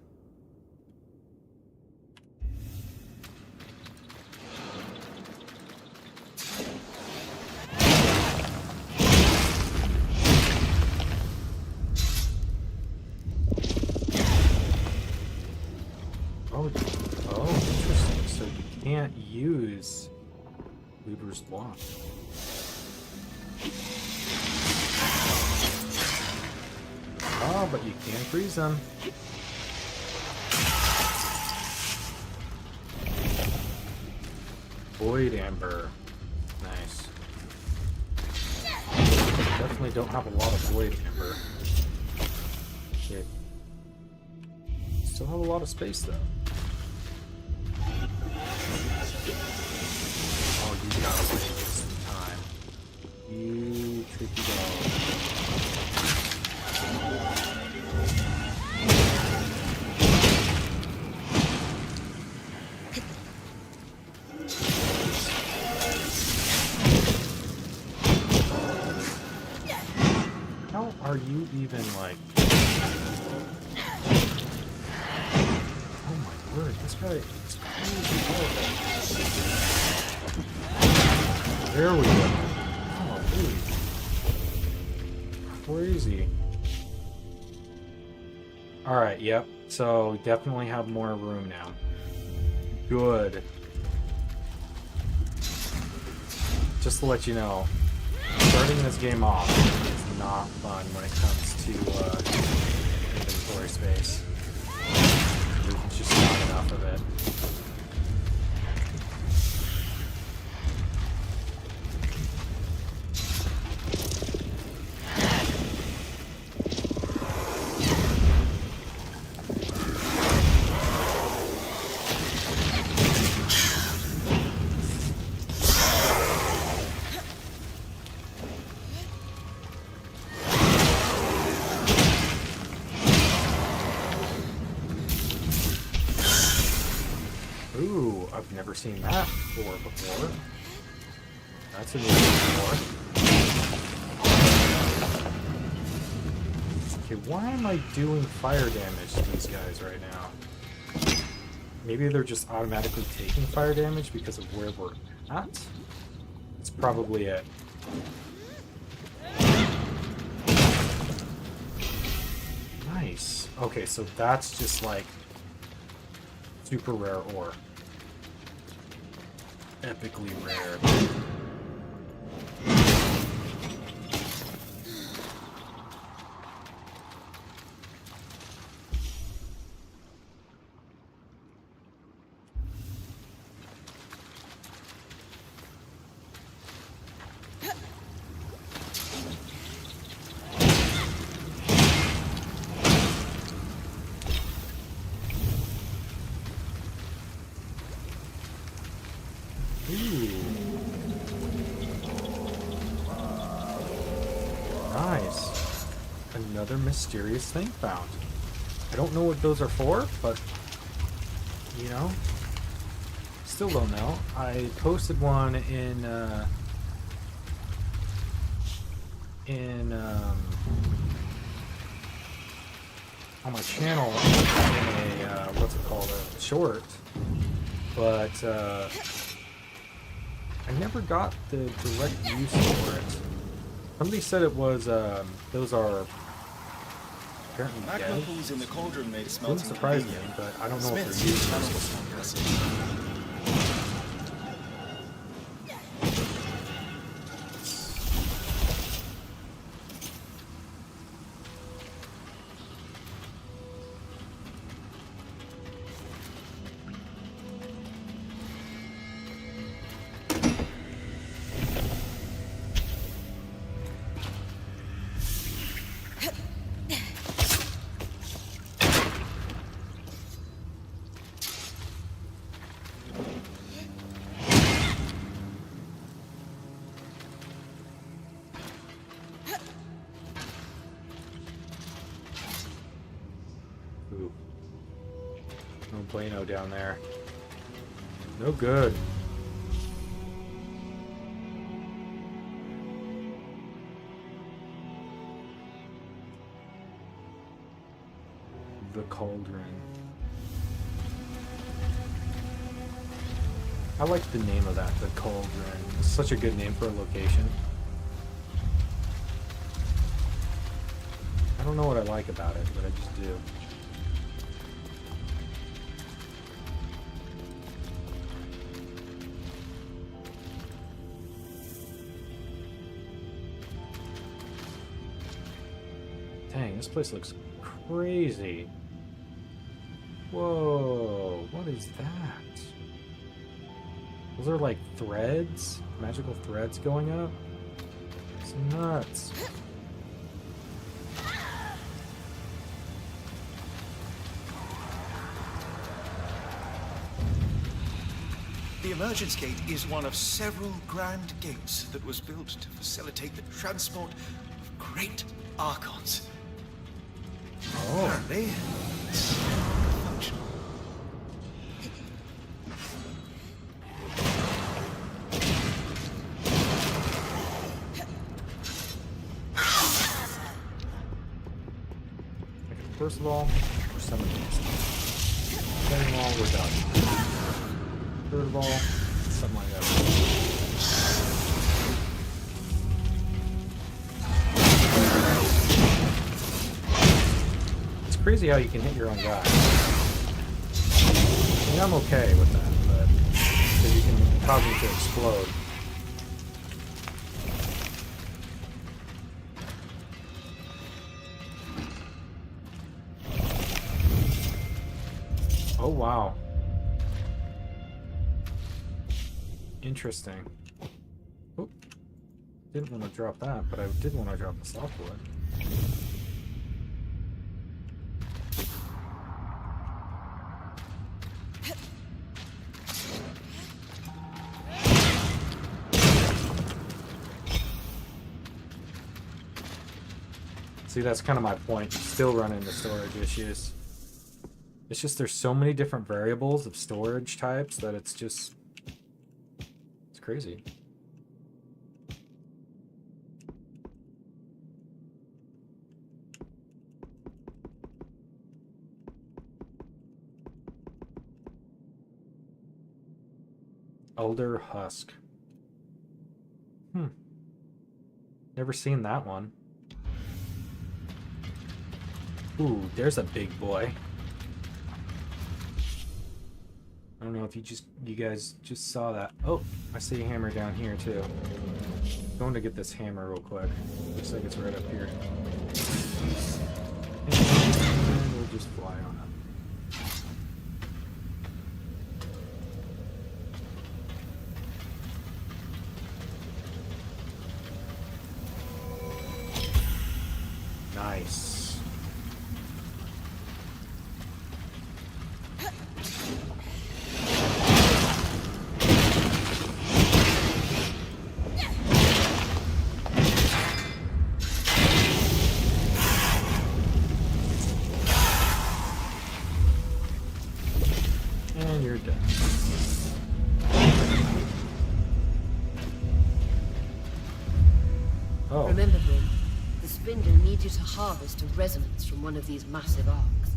Oh, interesting. So you can't use Weaver's Block. Oh, but you can freeze them. Void Amber. Nice. Definitely don't have a lot of Void Amber. Okay. Still have a lot of space though. Oh, you got away just in time. You tricky dog. How are you even like... Oh my word, this guy is crazy powerful. There we go. Oh, dude. Crazy. Alright, yep. So, definitely have more room now. Good. Just to let you know, starting this game off is not fun when it comes to inventory space. There's just not enough of it. Ooh, I've never seen that before. That's a new one. Okay, why am I doing fire damage to these guys right now? Maybe they're just automatically taking fire damage because of where we're at? That's probably it. Nice. Okay, so that's just like super rare ore. Epically rare. Nice. Another mysterious thing found. I don't know what those are for, but, you know, still don't know. I posted one on my channel in a, what's it called, a short, but, I never got the direct use for it. Somebody said it was, those are apparently dead. Pools in the cauldron made Wouldn't surprise me, but I don't know if they're used. bueno down there. No good. The Cauldron. I like the name of that, the Cauldron. It's such a good name for a location. I don't know what I like about it, but I just do. Dang, this place looks crazy. Whoa, what is that? Those are like threads? Magical threads going up? It's nuts. The emergence gate is one of several grand gates that was built to facilitate the transport of great archons. Oh. Apparently, it's functional. Okay, first of all, we're summoning these. Second of all, we're done. Third of all, something like that. It's crazy how you can hit your own guy. I mean, I'm okay with that, but because you can cause him to explode. Oh wow. Interesting. Oop. Didn't want to drop that, but I did want to drop the softwood. See, that's kind of my point. Still run into storage issues. It's just there's so many different variables of storage types that it's just... it's crazy. Elder Husk. Never seen that one. Ooh, there's a big boy. I don't know if you guys just saw that. Oh, I see a hammer down here too. Going to get this hammer real quick. Looks like it's right up here. And we'll just fly on up. Nice. And you're done. Oh. Remember, Bryn, the spindle needs you to harvest a resonance from one of these massive arcs.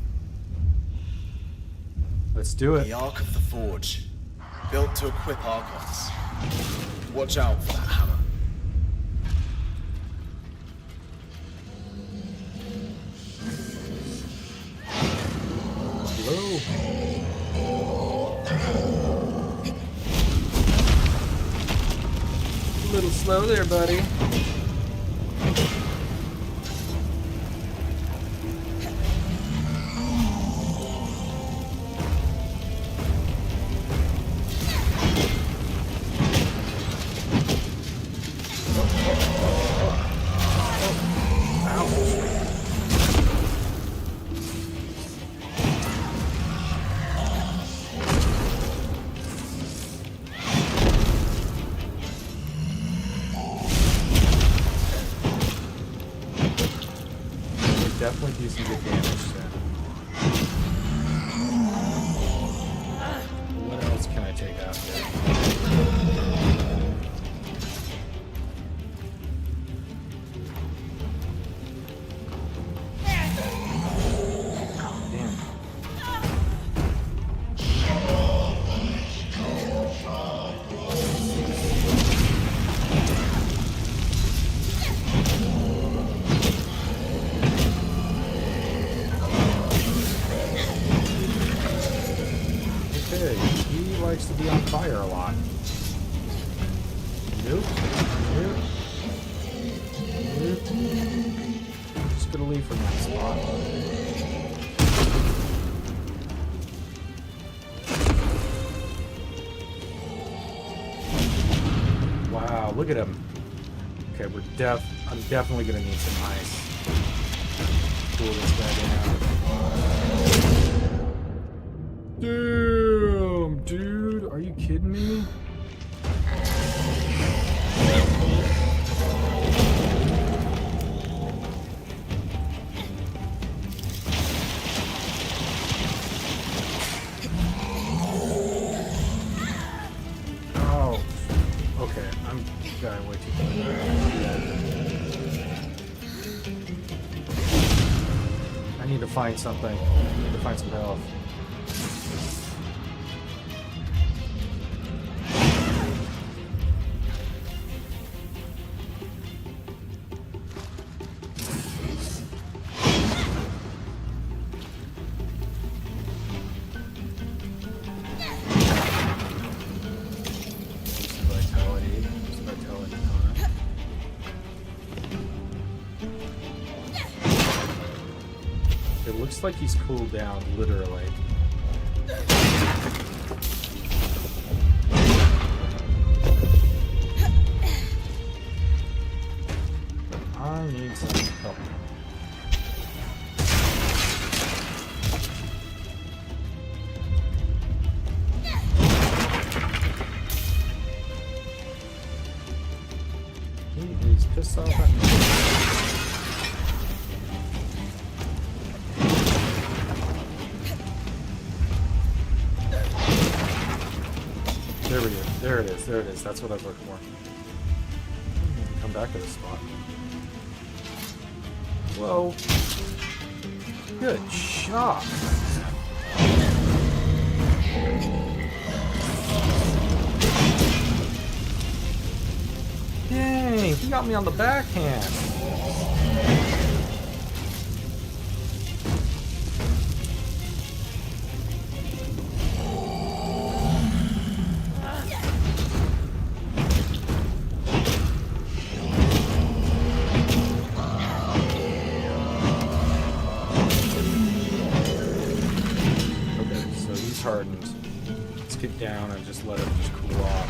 Let's do it. The Ark of the Forge, built to equip Archons. Watch out for that hammer. Whoa. A little slow there, buddy. Definitely do some good damage there. from that spot. Wow, look at him. Okay, I'm definitely gonna need some ice. Cool this guy down. Damn, dude, are you kidding me? Oh, okay, I'm going way too far. I need to find something. I need to find some health. It looks like he's cooled down, literally. I need some help. He is pissed off at me. There we go. There it is. There it is. That's what I was looking for. Come back to this spot. Whoa. Good shot. Dang, he got me on the backhand. Hardened. Let's get down and just let it just cool off.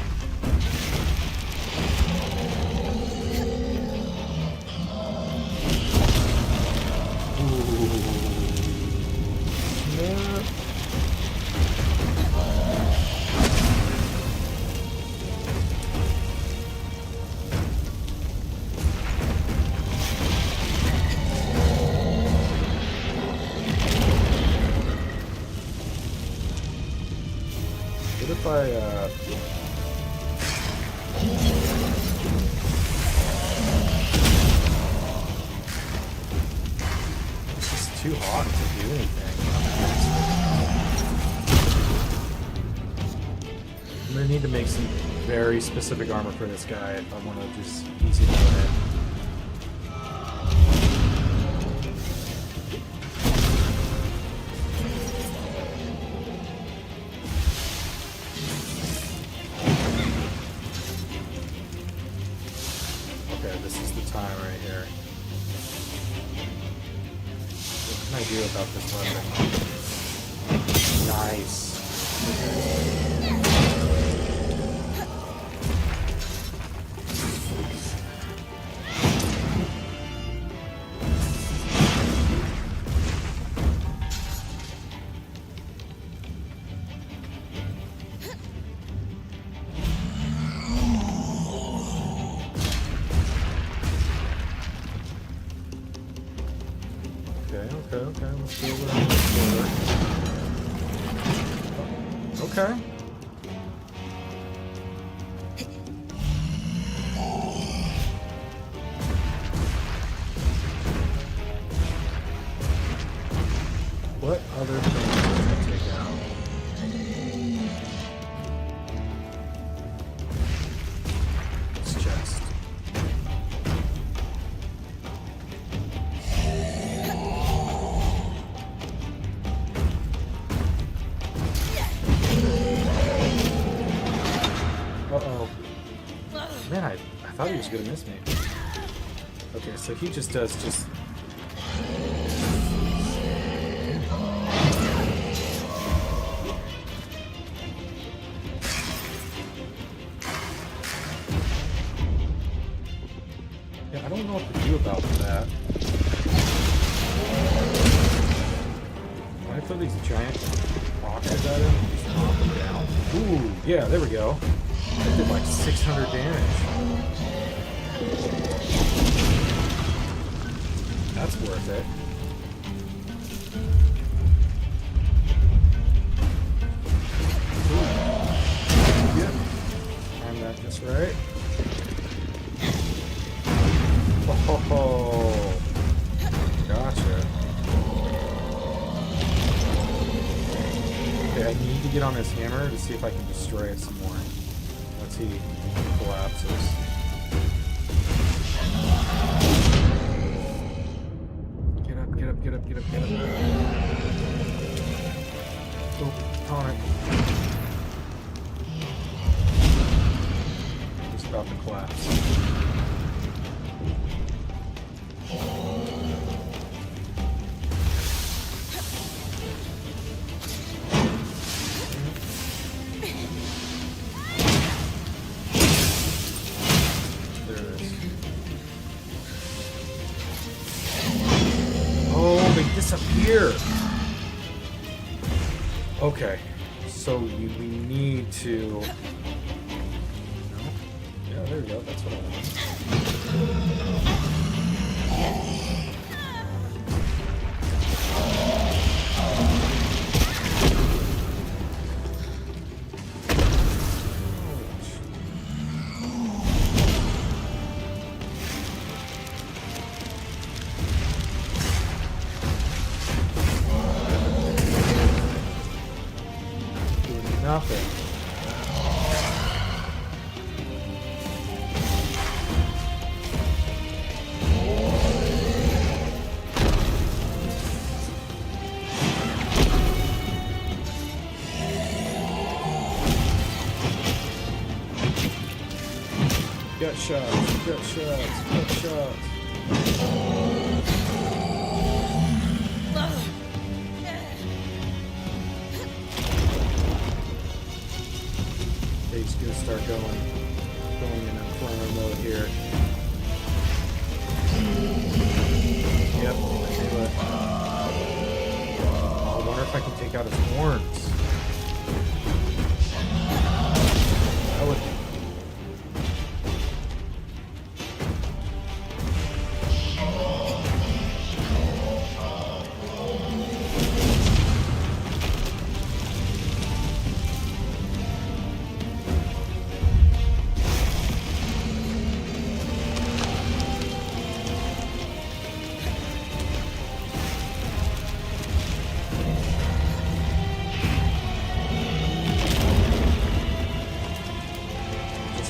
Ooh. Yeah. What if I, it's just too hot to do anything. I'm gonna need to make some very specific armor for this guy if I want to just easy to win it. This is the time right here. What can I do about this weapon? Nice. Okay, let's do a little bit. Okay. What other things can I take out? This chest. Man, I thought he was gonna miss me. Okay, so he just does I don't know what to do about that. Can I throw these giant rockets at him and just knock him down? Ooh, yeah, there we go. That did like 600 damage. That's worth it. Ooh. Yep. Time that just right. Oh, gotcha. Okay, I need to get on his hammer to see if I can destroy it some more. Once he collapses. Get up, get up, get up, get up, get up. Oh, on it. Just about to collapse. Disappear. Okay, so we need to. No? Yeah, there we go. That's what I want. Nothing. Gut shots, gut shots, gut shots. He's gonna start going in inferno mode here. Yep, I do it. I wonder if I can take out his horns. That would.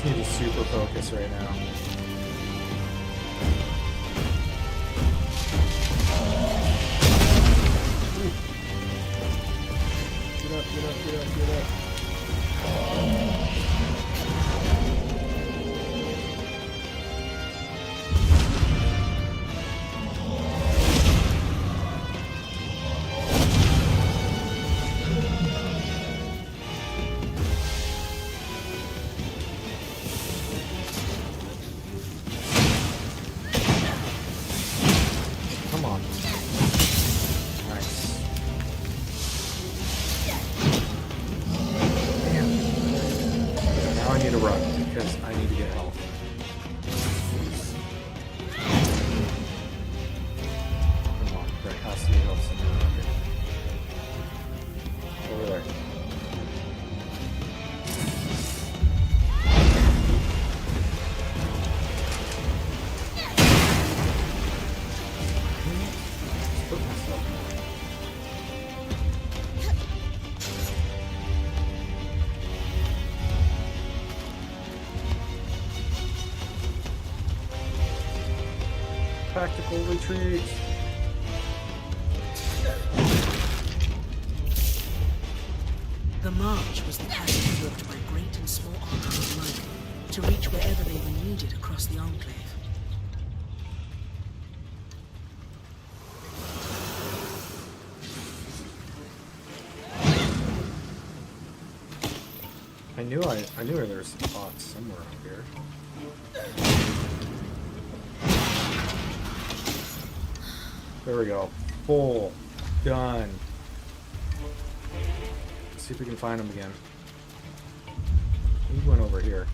Need to super focus right now. Get up, get up, get up, get up. Tactical retreat. The march was the passage walked by great and small armies alike to reach wherever they were needed across the Enclave. I knew there was spots somewhere up here. There we go. Full. Done. Let's see if we can find him again. He went over here.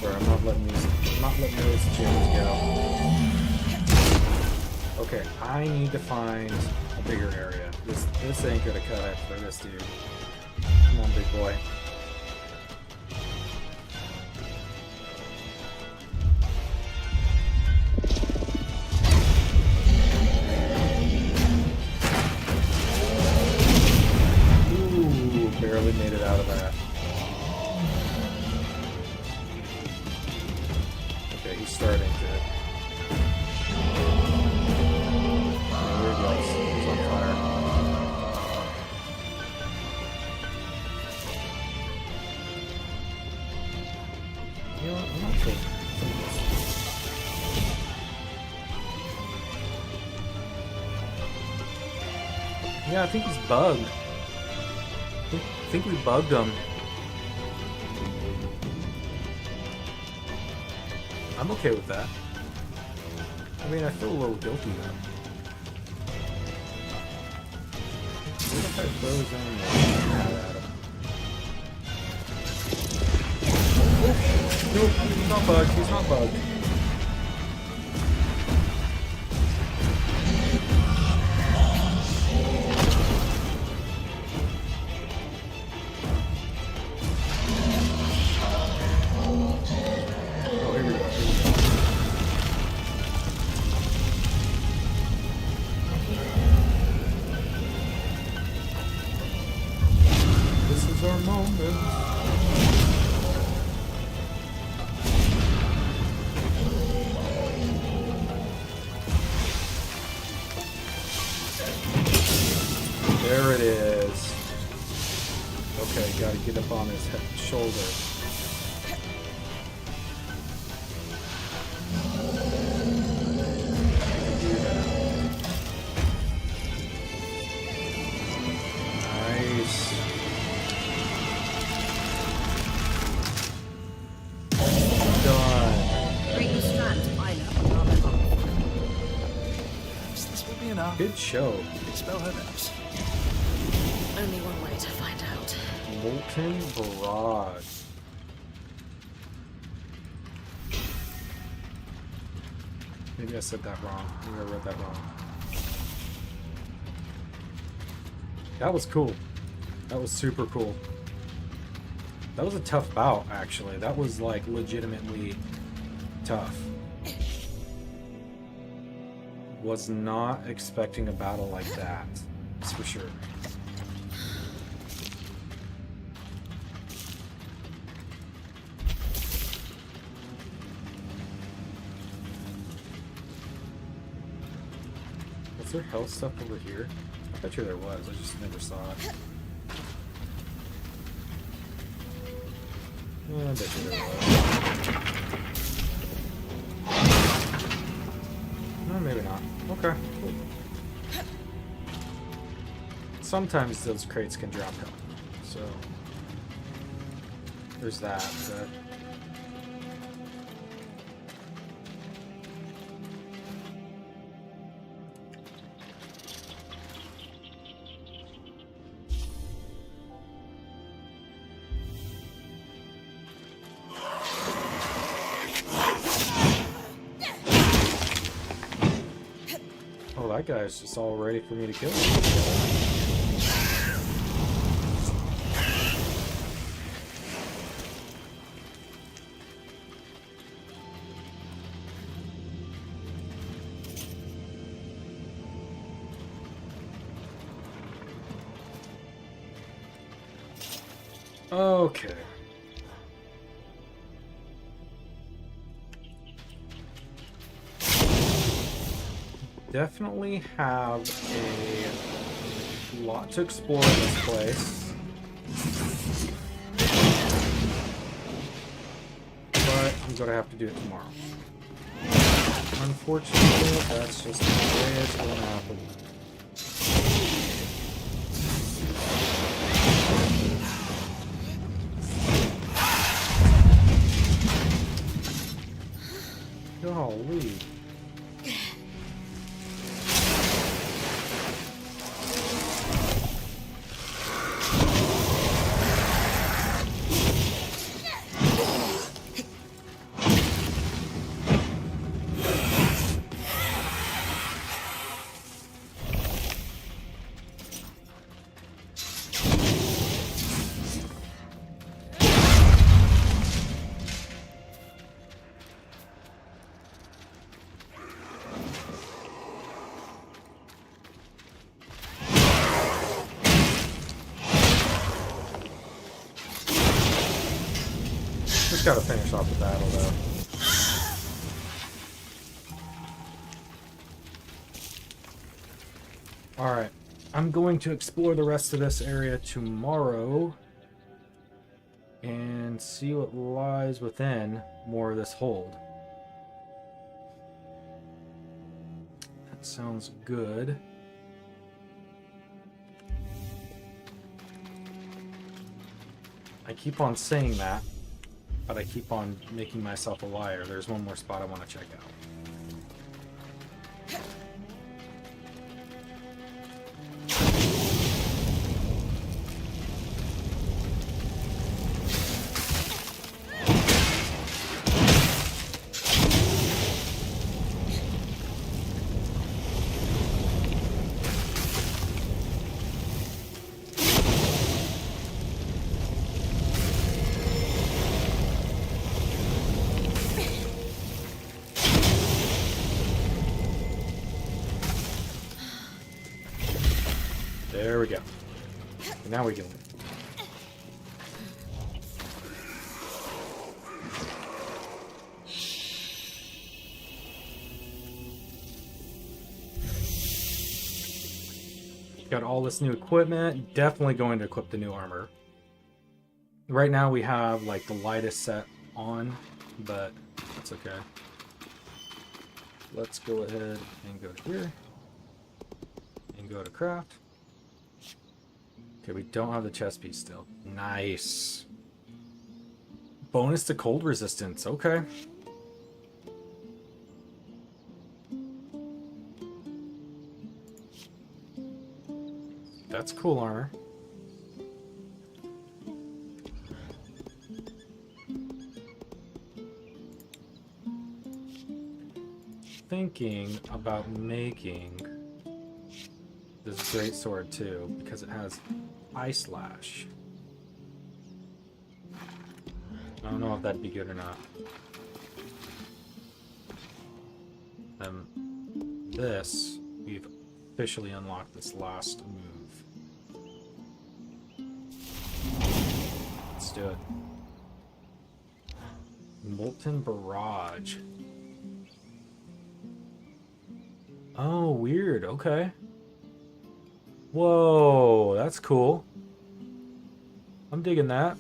Sorry, I'm not letting these gems go. Okay, I need to find a bigger area. This ain't gonna cut it for this dude. Come on, big boy. Ooh, barely made it out of that. Okay, he's starting to. There he goes. He's on fire. You know what? I'm not sure. Yeah, I think he's bugged. I think we bugged him. I'm okay with that. I mean, I feel a little guilty though. What if I throw down the nope, he's not bugged. He's not bugged. Our moment. There it is. Okay, gotta get up on his shoulder. Nice. Good show. Expel her nerves. Only one way to find out. Molten Barrage. Maybe I said that wrong. Maybe I read that wrong. That was cool. That was super cool. That was a tough bout, actually. That was like legitimately tough. Was not expecting a battle like that. That's for sure. Was there health stuff over here? I bet you there was. I just never saw it. Yeah, I bet you there was. No, maybe not. Okay. Cool. Sometimes those crates can drop health, so there's that. But that guy's just all ready for me to kill him. Okay. Definitely have a lot to explore in this place. But I'm gonna have to do it tomorrow. Unfortunately, that's just the way it's gonna happen. Golly. Just gotta finish off the battle, though. Alright. I'm going to explore the rest of this area tomorrow and see what lies within more of this hold. That sounds good. I keep on saying that, but I keep on making myself a liar. There's one more spot I want to check out. There we go. Now we can leave. Got all this new equipment. Definitely going to equip the new armor. Right now we have like the lightest set on, but that's okay. Let's go ahead and go to here. And go to craft. Okay, we don't have the chest piece still. Nice. Bonus to cold resistance. Okay. That's cool armor. Thinking about making this great sword too, because it has Ice Lash. I don't know if that'd be good or not. This, we've officially unlocked this last move. Let's do it. Molten Barrage. Oh, weird. Okay. Whoa, that's cool. I'm digging that.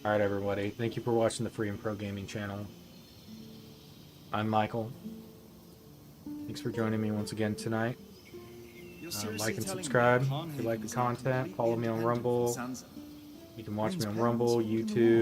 Alright, everybody. Thank you for watching the Free and Pro Gaming channel. I'm Michael. Thanks for joining me once again tonight. Like and subscribe if you like the content. Follow me on Rumble. You can watch me on Rumble, YouTube.